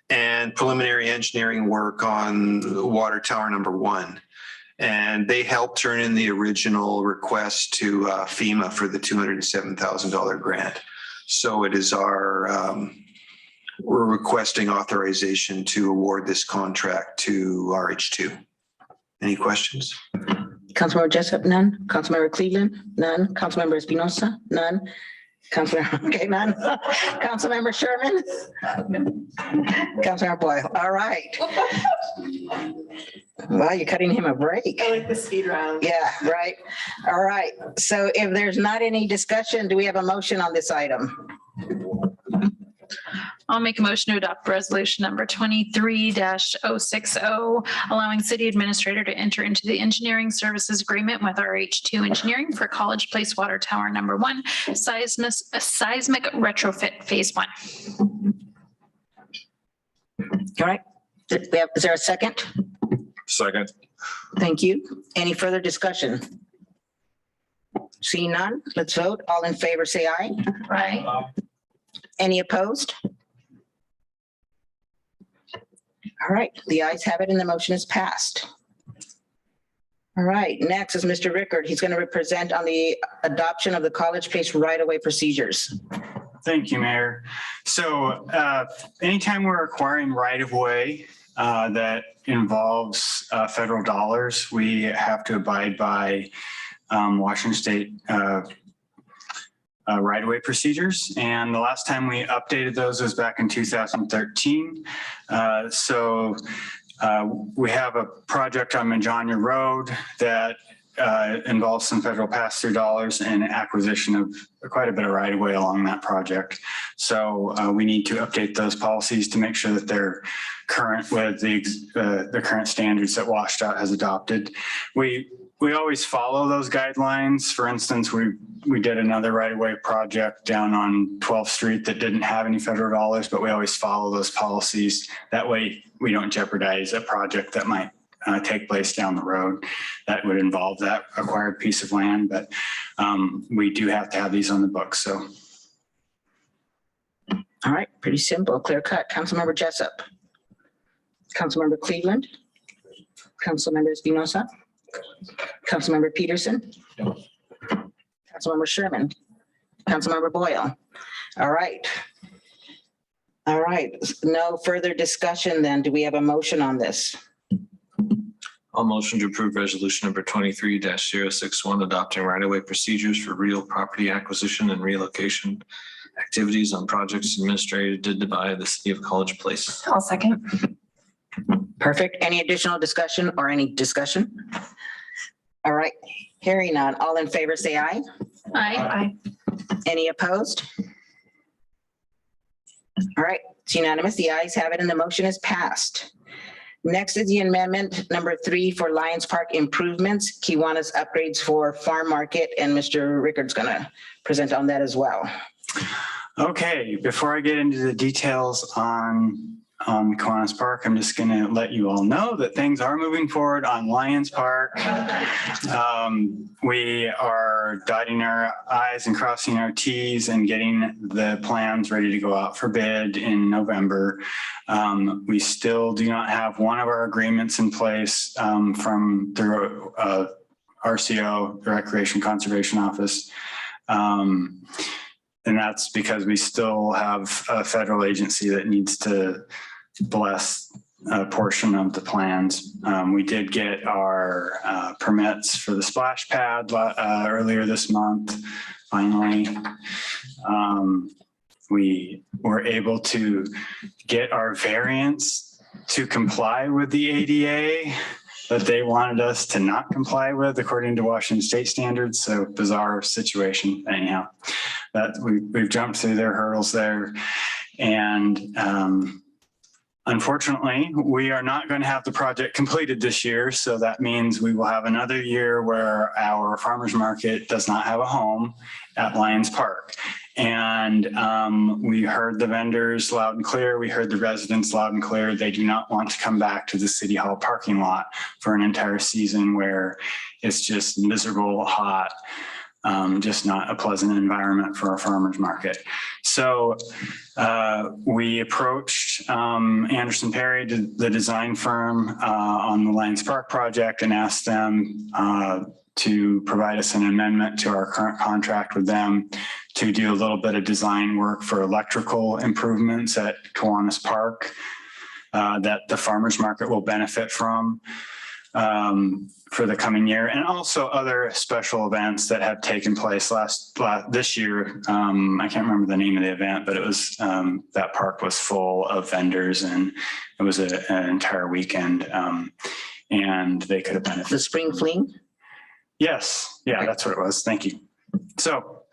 and preliminary engineering work on water tower number 1. And they helped turn in the original request to FEMA for the $207,000 grant. So it is we're requesting authorization to award this contract to RH2. Any questions? Councilmember Jessup, none. Councilmember Cleveland, none. Councilmember Espinosa, none. None. Councilmember Sherman? Councilmember Boyle, all right. Wow, you're cutting him a break. I like the speed round. Yeah, right. All right. So if there's not any discussion, do we have a motion on this item? I'll make a motion to adopt resolution number 23-060, allowing city administrator to enter into the engineering services agreement with RH2 Engineering for College Place Water Tower number 1 seismic retrofit phase 1. All right. Is there a second? Second. Thank you. Any further discussion? Seeing none, let's vote. All in favor, say aye. Aye. Any opposed? All right, the ayes have it and the motion is passed. All right, next is Mr. Rickard. He's going to present on the adoption of the College Place right-of-way procedures. Thank you, Mayor. So anytime we're acquiring right-of-way that involves federal dollars, we have to abide by Washington State right-of-way procedures. And the last time we updated those was back in 2013. We have a project on Majanya Road that involves some federal pass-through dollars and acquisition of quite a bit of right-of-way along that project. So we need to update those policies to make sure that they're current with the current standards that WashDOT has adopted. We always follow those guidelines. For instance, we did another right-of-way project down on 12th Street that didn't have any federal dollars, but we always follow those policies. That way we don't jeopardize a project that might take place down the road that would involve that acquired piece of land. But we do have to have these on the books. So. All right, pretty simple, clear cut. Councilmember Jessup. Councilmember Cleveland. Councilmember Espinosa. Councilmember Peterson. Councilmember Sherman. Councilmember Boyle. All right. All right, no further discussion then. Do we have a motion on this? I'll motion to approve resolution number 23-061, adopting right-of-way procedures for real property acquisition and relocation activities on projects administered by the city of College Place. I'll second. Perfect. Any additional discussion or any discussion? All right, hearing none. All in favor, say aye. Aye. Any opposed? All right, it's unanimous. The ayes have it and the motion is passed. Next is the amendment number 3 for Lions Park improvements, Kiwanis upgrades for Farm Market, and Mr. Rickard's gonna present on that as well. Okay, before I get into the details on Kiwanis Park, I'm just going to let you all know that things are moving forward on Lions Park. We are dotting our I's and crossing our T's and getting the plans ready to go out for bid in November. We still do not have one of our agreements in place from the RCO, the Recreation Conservation Office. And that's because we still have a federal agency that needs to bless a portion of the plans. We did get our permits for the splash pad earlier this month, finally. We were able to get our variance to comply with the ADA that they wanted us to not comply with according to Washington state standards. So bizarre situation anyhow, that we've jumped through their hurdles there. And unfortunately, we are not going to have the project completed this year. So that means we will have another year where our farmers market does not have a home at Lions Park. And we heard the vendors loud and clear. We heard the residents loud and clear. They do not want to come back to the City Hall parking lot for an entire season where it's just miserable, hot, just not a pleasant environment for our farmers market. So we approached Anderson Perry, the design firm on the Lions Park project, and asked them to provide us an amendment to our current contract with them to do a little bit of design work for electrical improvements at Kiwanis Park that the farmers market will benefit from for the coming year, and also other special events that have taken place this year. I can't remember the name of the event, but it was that park was full of vendors, and it was an entire weekend, and they could have benefited. The Spring Fling? Yes, yeah, that's what it was. Thank you. So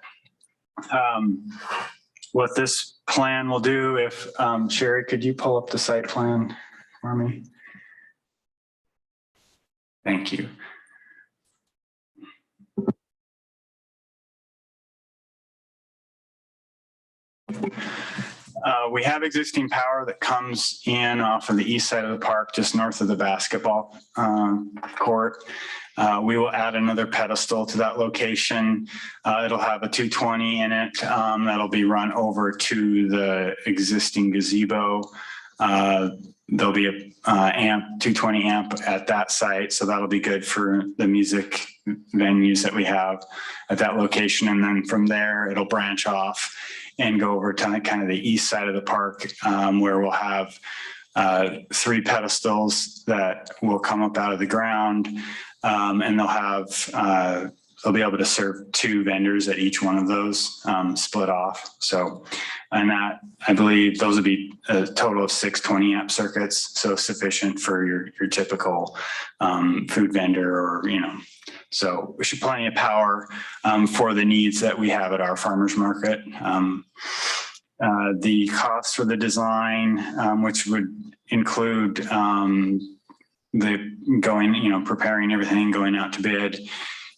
what this plan will do, if Sherry, could you pull up the site plan for me? Thank you. We have existing power that comes in off of the east side of the park, just north of the basketball court. We will add another pedestal to that location. It'll have a 220 in it that'll be run over to the existing gazebo. There'll be a 220 amp at that site, so that'll be good for the music venues that we have at that location. And then from there, it'll branch off and go over to kind of the east side of the park, where we'll have 3 pedestals that will come up out of the ground, and they'll be able to serve 2 vendors at each one of those, split off. So, and that, I believe those would be a total of 6 20 amp circuits. So sufficient for your typical food vendor, or, so we should plenty of power for the needs that we have at our farmers market. The cost for the design, which would include preparing everything, going out to bid,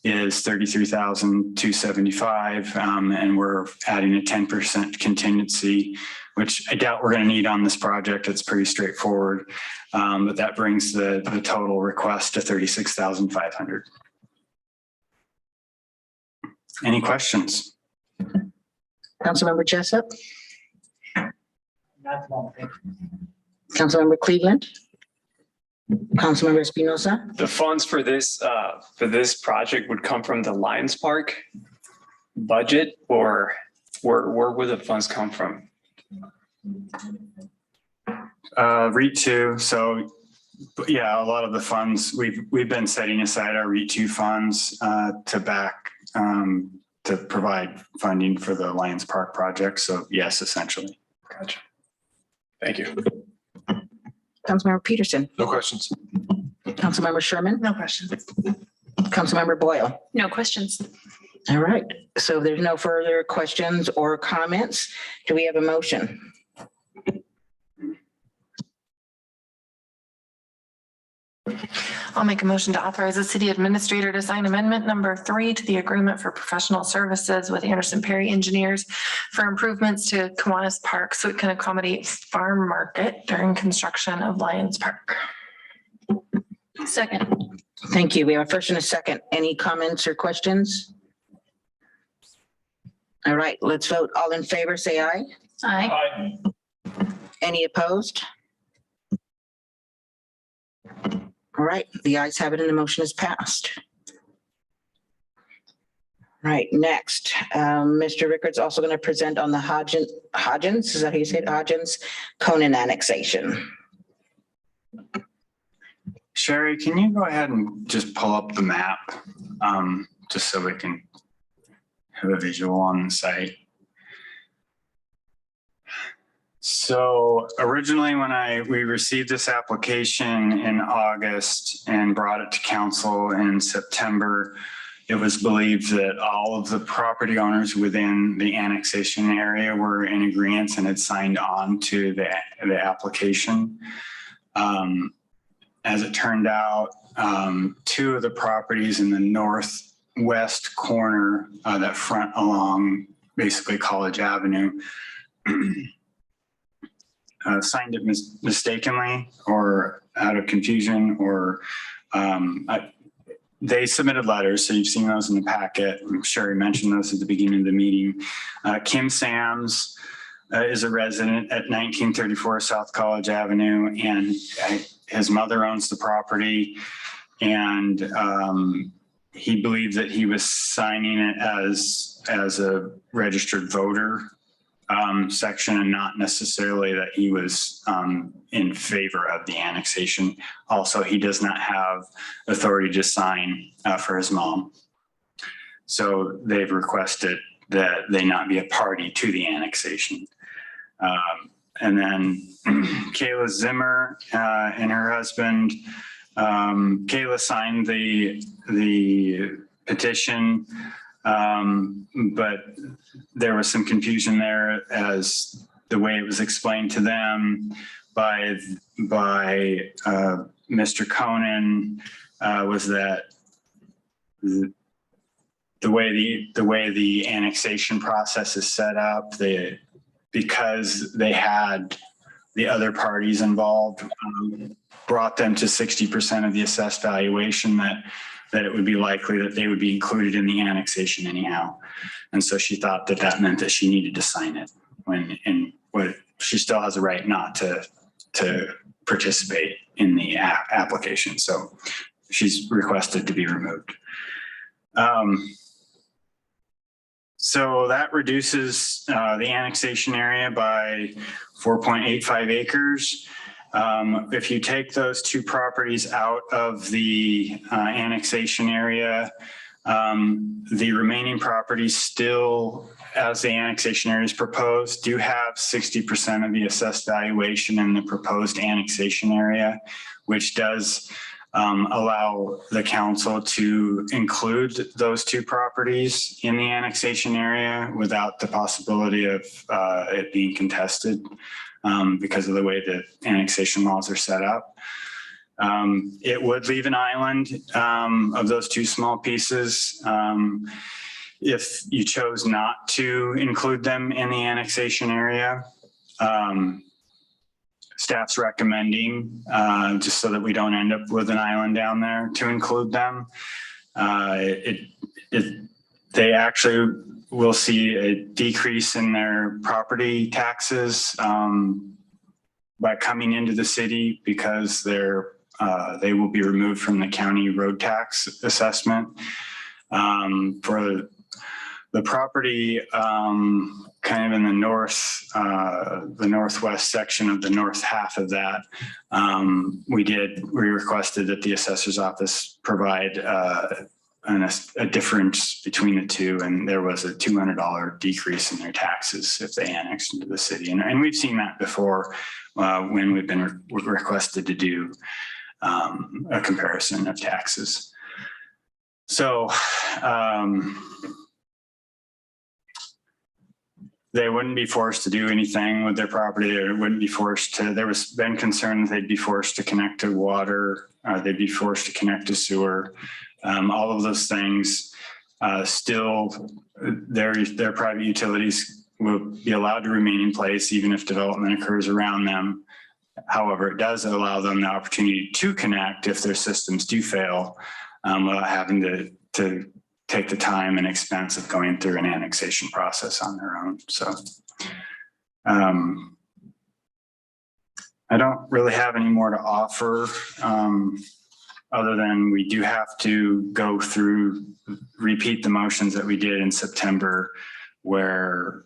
is $33,275, and we're adding a 10% contingency, which I doubt we're going to need on this project. It's pretty straightforward, but that brings the total request to $36,500. Any questions? Councilmember Jessup? Councilmember Cleveland? Councilmember Espinosa? The funds for this project would come from the Lions Park budget, or where would the funds come from? REIT 2. So yeah, a lot of the funds we've been setting aside our REIT 2 funds to back to provide funding for the Lions Park project. So yes, essentially. Gotcha. Thank you. Councilmember Peterson? No questions. Councilmember Sherman? No questions. Councilmember Boyle? No questions. All right. So if there's no further questions or comments, do we have a motion? I'll make a motion to authorize the city administrator to sign amendment number 3 to the agreement for professional services with Anderson Perry Engineers for improvements to Kiwanis Park so it can accommodate farm market during construction of Lions Park. Second. Thank you. We have a first and a second. Any comments or questions? All right, let's vote. All in favor, say aye. Aye. Any opposed? All right, the ayes have it and the motion is passed. Right, next, Mr. Rickard's also going to present on the Hodgins, is that how you say it? Hodgins Conan annexation. Sherry, can you go ahead and just pull up the map, just so we can have a visual on the site? So originally when we received this application in August and brought it to council in September, it was believed that all of the property owners within the annexation area were in agreement and had signed on to the application. As it turned out, 2 of the properties in the northwest corner that front along basically College Avenue signed it mistakenly or out of confusion, or they submitted letters. So you've seen those in the packet. I'm sure he mentioned those at the beginning of the meeting. Kim Sams is a resident at 1934 South College Avenue, and his mother owns the property. And he believed that he was signing it as a registered voter section, and not necessarily that he was in favor of the annexation. Also, he does not have authority to sign for his mom. So they've requested that they not be a party to the annexation. And then Kayla Zimmer and her husband, Kayla signed the petition, but there was some confusion there as the way it was explained to them by Mr. Conan was that the way the annexation process is set up, because they had the other parties involved, brought them to 60% of the assessed valuation, that it would be likely that they would be included in the annexation anyhow. And so she thought that meant that she needed to sign it, she still has a right not to participate in the application. So she's requested to be removed. So that reduces the annexation area by 4.85 acres. If you take those 2 properties out of the annexation area, the remaining properties still, as the annexation area is proposed, do have 60% of the assessed valuation in the proposed annexation area, which does allow the council to include those 2 properties in the annexation area without the possibility of it being contested because of the way the annexation laws are set up. It would leave an island of those 2 small pieces if you chose not to include them in the annexation area. Staff's recommending, just so that we don't end up with an island down there, to include them. They actually will see a decrease in their property taxes by coming into the city, because they will be removed from the county road tax assessment. For the property kind of in the northwest section of the north half of that, we requested that the assessor's office provide a difference between the 2, and there was a $200 decrease in their taxes if they annexed into the city. And we've seen that before when we've been requested to do a comparison of taxes. So they wouldn't be forced to do anything with their property. They wouldn't be forced to, there was been concern that they'd be forced to connect to water, they'd be forced to connect to sewer. All of those things, still their private utilities will be allowed to remain in place even if development occurs around them. However, it does allow them the opportunity to connect if their systems do fail, without having to take the time and expense of going through an annexation process on their own. So I don't really have any more to offer, other than we do have to go through, repeat the motions that we did in September, where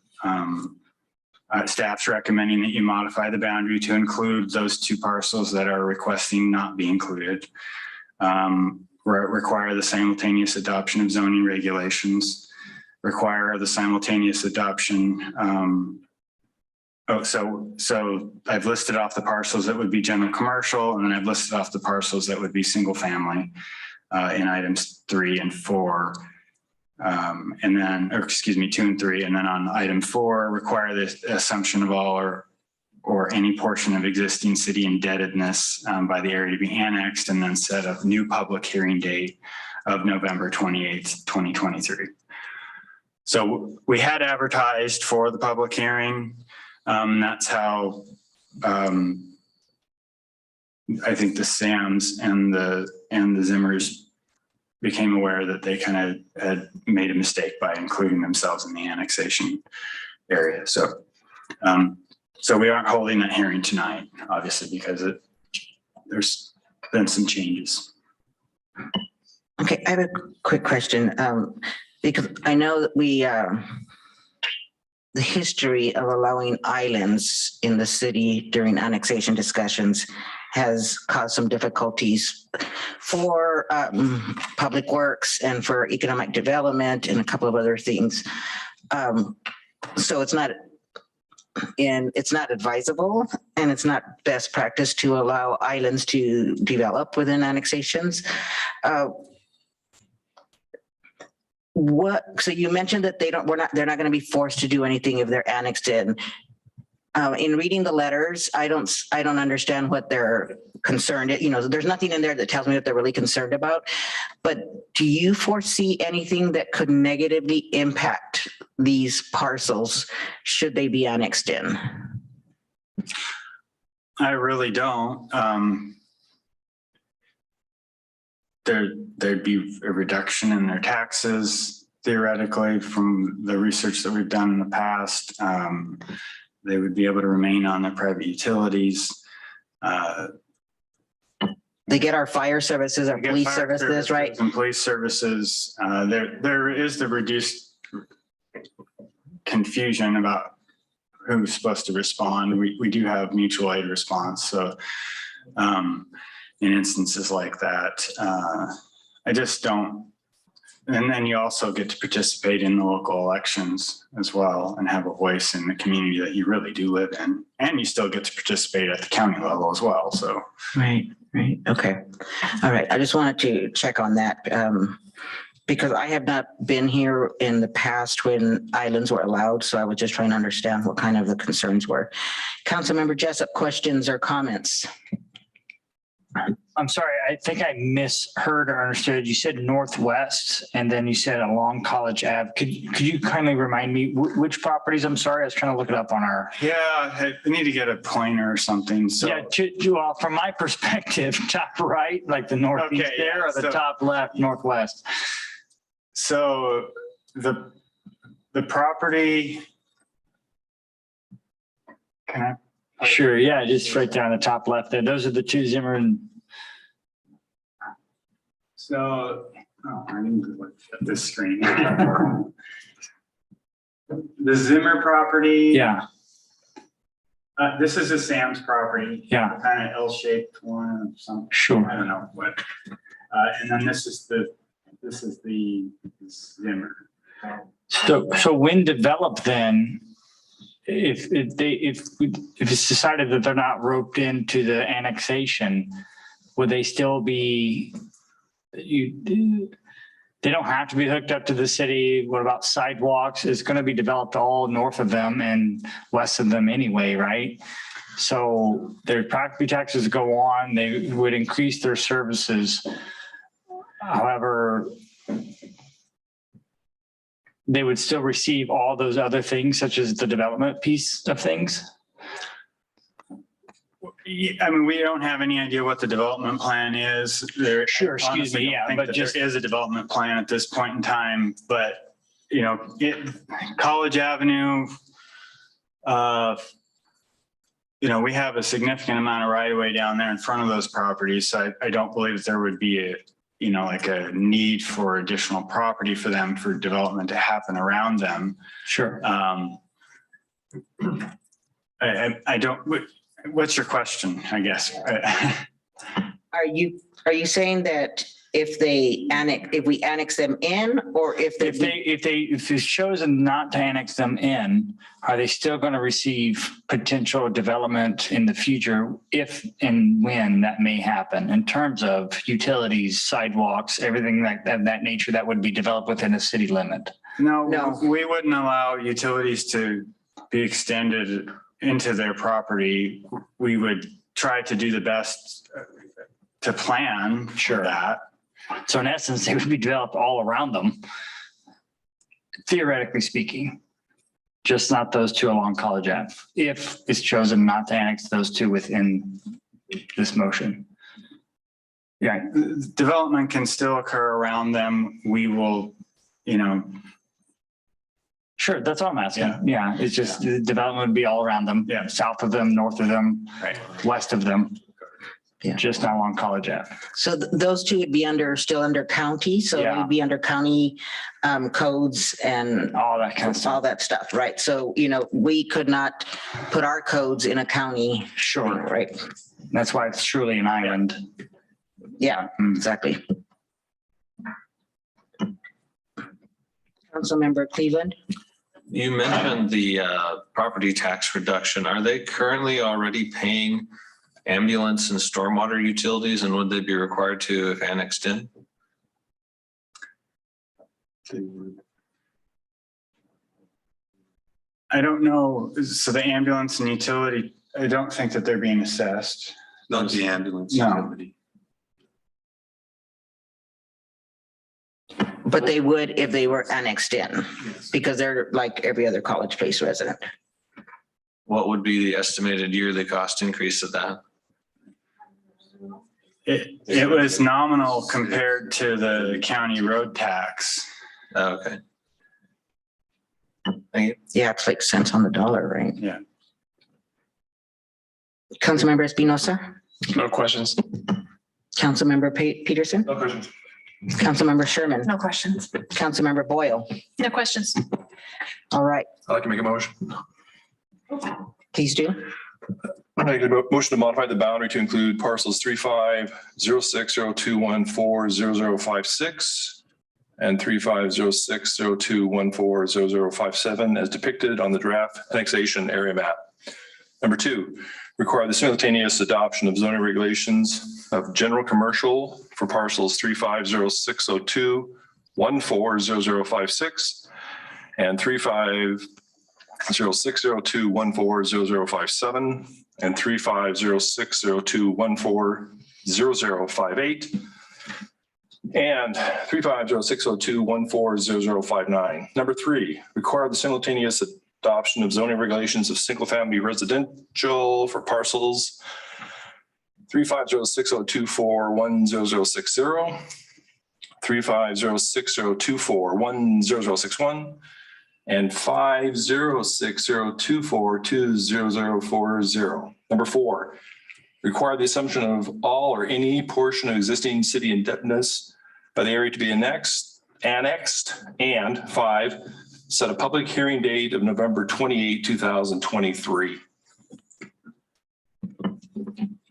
staff's recommending that you modify the boundary to include those two parcels that are requesting not be included. Require the simultaneous adoption of zoning regulations, require the simultaneous adoption. So I've listed off the parcels that would be general commercial, and then I've listed off the parcels that would be single family in items 3 and 4. And then, or excuse me, 2 and 3. And then on item 4, require the assumption of all or any portion of existing city indebtedness by the area to be annexed, and then set a new public hearing date of November 28th, 2023. So we had advertised for the public hearing. That's how I think the Sams and the Zimmers became aware that they kind of had made a mistake by including themselves in the annexation area. So so we aren't holding that hearing tonight, obviously, because there's been some changes. Okay, I have a quick question, because I know that the history of allowing islands in the city during annexation discussions has caused some difficulties for public works and for economic development and a couple of other things. So it's not advisable, and it's not best practice to allow islands to develop within annexations. So you mentioned that they're not going to be forced to do anything if they're annexed in. In reading the letters, I don't understand what they're concerned. There's nothing in there that tells me what they're really concerned about. But do you foresee anything that could negatively impact these parcels should they be annexed in? I really don't. There'd be a reduction in their taxes, theoretically, from the research that we've done in the past. They would be able to remain on their private utilities. They get our fire services, our police services, right? And police services. There is the reduced confusion about who's supposed to respond. We do have mutual aid response. So in instances like that, I just don't. And then you also get to participate in the local elections as well and have a voice in the community that you really do live in. And you still get to participate at the county level as well. So. Right. Okay. All right. I just wanted to check on that because I have not been here in the past when islands were allowed. So I was just trying to understand what kind of the concerns were. Councilmember Jessup, questions or comments? I'm sorry, I think I misheard or understood. You said northwest and then you said along College Ave. Could you kindly remind me which properties? I'm sorry, I was trying to look it up on our. Yeah, I need to get a pointer or something. So yeah, well, from my perspective, top right, like the northeast there, or the top left, northwest. So the property. Can I? Sure, yeah, just right there on the top left there. Those are the two Zimmer and. So, I need to look at this screen. The Zimmer property. Yeah. This is a Sam's property. Yeah. Kind of L-shaped one or something. Sure. I don't know what. And then this is the Zimmer. So when developed then, if it's decided that they're not roped into the annexation, would they still be They don't have to be hooked up to the city. What about sidewalks? It's going to be developed all north of them and west of them anyway, right? So their property taxes go on, they would increase their services. However, they would still receive all those other things, such as the development piece of things. Yeah, I mean, we don't have any idea what the development plan is. There, Sure, excuse honestly, me, don't yeah, think but that just- there is a development plan at this point in time, but, you know, College Avenue, you know, we have a significant amount of right of way down there in front of those properties. So I don't believe that there would be a, you know, like a need for additional property for them for development to happen around them. Sure. I don't, what's your question, I guess? Are you saying that if we annex them in, or if If it's chosen not to annex them in, are they still going to receive potential development in the future if and when that may happen in terms of utilities, sidewalks, everything like that nature that would be developed within a city limit? No, we wouldn't allow utilities to be extended into their property. We would try to do the best to plan for that. So in essence, they would be developed all around them, theoretically speaking, just not those two along College Ave, if it's chosen not to annex those two within this motion. Yeah, development can still occur around them. We will, you know. Sure, that's all I'm asking. Yeah, it's just the development would be all around them. Yeah. South of them, north of them, Right. west of them. Yeah. Just not along College Ave. So those two would be still under county, so Yeah. they'd be under county codes and All that kind of stuff. all that stuff, right? So, you know, we could not put our codes in a county, Sure. right? That's why it's truly an island. Yeah, exactly. Councilmember Cleveland? You mentioned the property tax reduction. Are they currently already paying ambulance and stormwater utilities, and would they be required to if annexed in? I don't know. So the ambulance and utility, I don't think that they're being assessed. Not the ambulance. No. utility. But they would if they were annexed in, because they're like every other College Place resident. What would be the estimated yearly cost increase of that? It was nominal compared to the county road tax. Okay. Thank you. Yeah, it's like cents on the dollar, right? Yeah. Councilmember Espinosa, No questions. Councilmember Peterson, No questions. Councilmember Sherman, No questions. Councilmember Boyle. No questions. All right, I'd like to make a motion. please do. I'd like a motion to modify the boundary to include parcels 350602140056 and 350602140057 as depicted on the draft annexation area map. Number 2, require the simultaneous adoption of zoning regulations of general commercial for parcels 350602140056 and 350602140057 and 350602140058 and 350602140059. Number 3, require the simultaneous adoption of zoning regulations of single-family residential for parcels 350602410060, 350602410061, and 5060242040. Number 4, require the assumption of all or any portion of existing city indebtedness by the area to be annexed. And 5, set a public hearing date of November 28, 2023.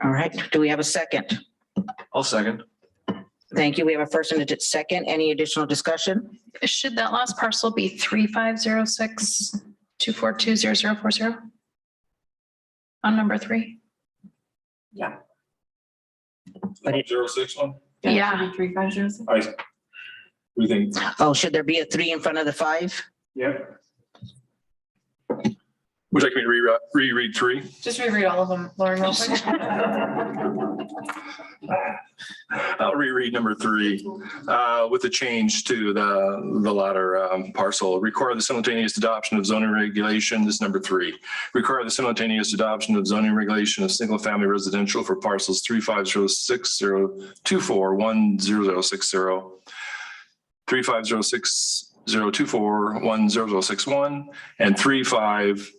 All right, do we have a second? I'll second. Thank you. We have a first and a second. Any additional discussion? Should that last parcel be 350624200040? On number 3? But it, 061? Yeah. 3506. do you think? Oh, should there be a 3 in front of the 5? Yep. Would you like me to reread 3? Just reread all of them, Lauren, real quick. I'll reread number 3 with the change to the latter parcel. Require the simultaneous adoption of zoning regulation. This is number 3. Require the simultaneous adoption of zoning regulation of single family residential for parcels 350602410060, 350602410061, and 356024200040.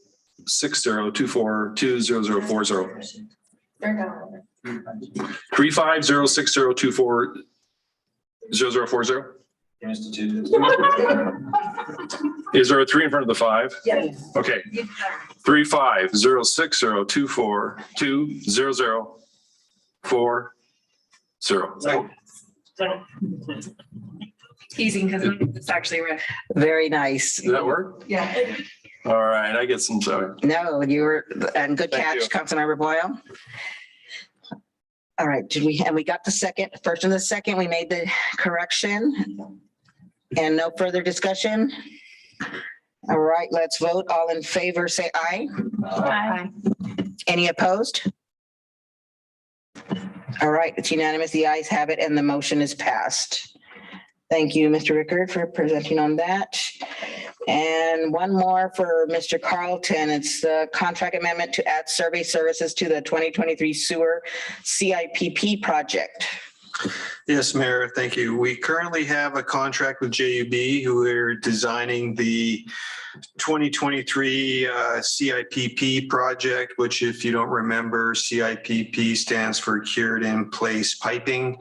350602400040. Is there a 3 in front of the 5? Yes. Okay. 3506024040. Teasing because it's actually right. Very nice. Did that work? Yeah. All right, I get some, sorry. No, you were, and good Thank you. catch, Councilmember Boyle. All right, we got the second, first and the second, we made the correction. And no further discussion. All right, let's vote. All in favor, say aye. Aye. Any opposed? All right, it's unanimous. The ayes have it and the motion is passed. Thank you, Mr. Rickard, for presenting on that. And one more for Mr. Carlton. It's the contract amendment to add survey services to the 2023 sewer CIPP project. Yes, Mayor, thank you. We currently have a contract with JUB who are designing the 2023 CIPP project, which if you don't remember, CIPP stands for Cured in Place Piping.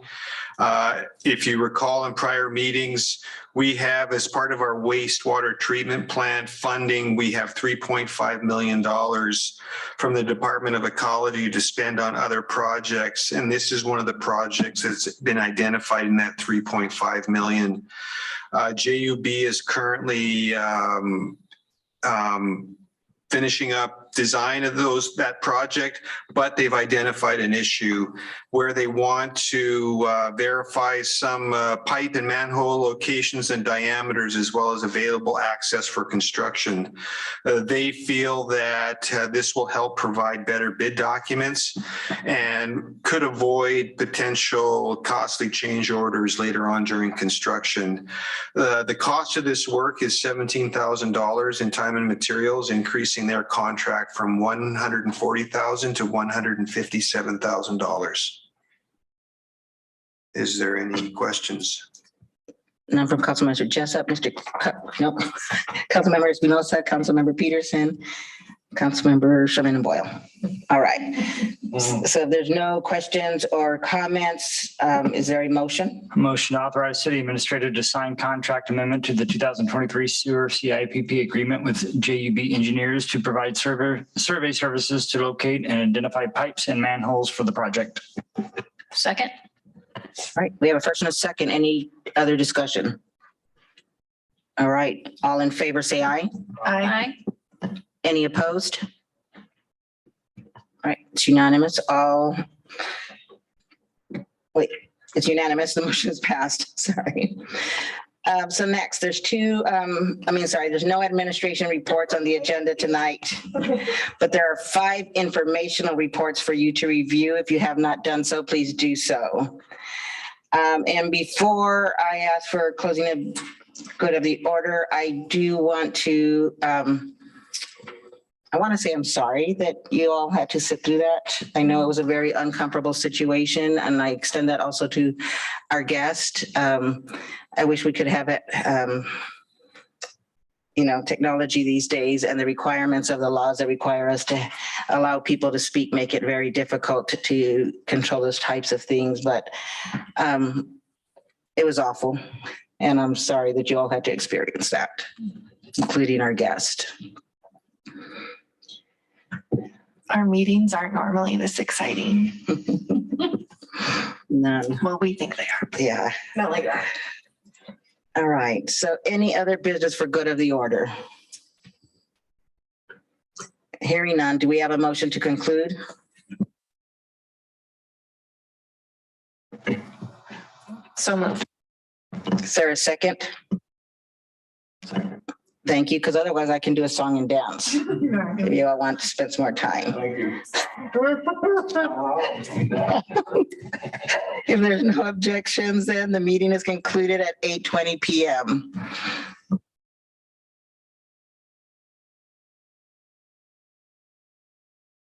If you recall in prior meetings, we have, as part of our wastewater treatment plant funding, we have $3.5 million from the Department of Ecology to spend on other projects. And this is one of the projects that's been identified in that 3.5 million. JUB is currently finishing up design of that project, but they've identified an issue where they want to verify some pipe and manhole locations and diameters, as well as available access for construction. They feel that this will help provide better bid documents and could avoid potential costly change orders later on during construction. The cost of this work is $17,000 in time and materials, increasing their contract from $140,000 to $157,000. Is there any questions? None from Councilmember Jessup, nope. Councilmember Espinosa, Councilmember Peterson, Councilmember Sherman Boyle. All right. So if there's no questions or comments, is there a motion? Motion to authorize city administrator to sign contract amendment to the 2023 sewer CIPP agreement with JUB engineers to provide survey services to locate and identify pipes and manholes for the project. Second. All right, we have a first and a second. Any other discussion? All right, all in favor, say aye. Aye. Any opposed? All right, it's unanimous. It's unanimous. The motion is passed. Sorry. So next, there's there's no administration reports on the agenda tonight, but there are 5 informational reports for you to review. If you have not done so, please do so. And before I ask for closing of good of the order, I do want to, I want to say I'm sorry that you all had to sit through that. I know it was a very uncomfortable situation, and I extend that also to our guest. I wish we could have it, technology these days and the requirements of the laws that require us to allow people to speak make it very difficult to control those types of things. But it was awful, and I'm sorry that you all had to experience that, including our guest. Our meetings aren't normally this exciting. None. Well, we think they are. Yeah. Not like that. All right. So any other business for good of the order? Hearing none, do we have a motion to conclude? So moved. Is there a second? Thank you, because otherwise I can do a song and dance. If you all want to spend some more time. Thank you. If there's no objections, then the meeting is concluded at 8:20 PM.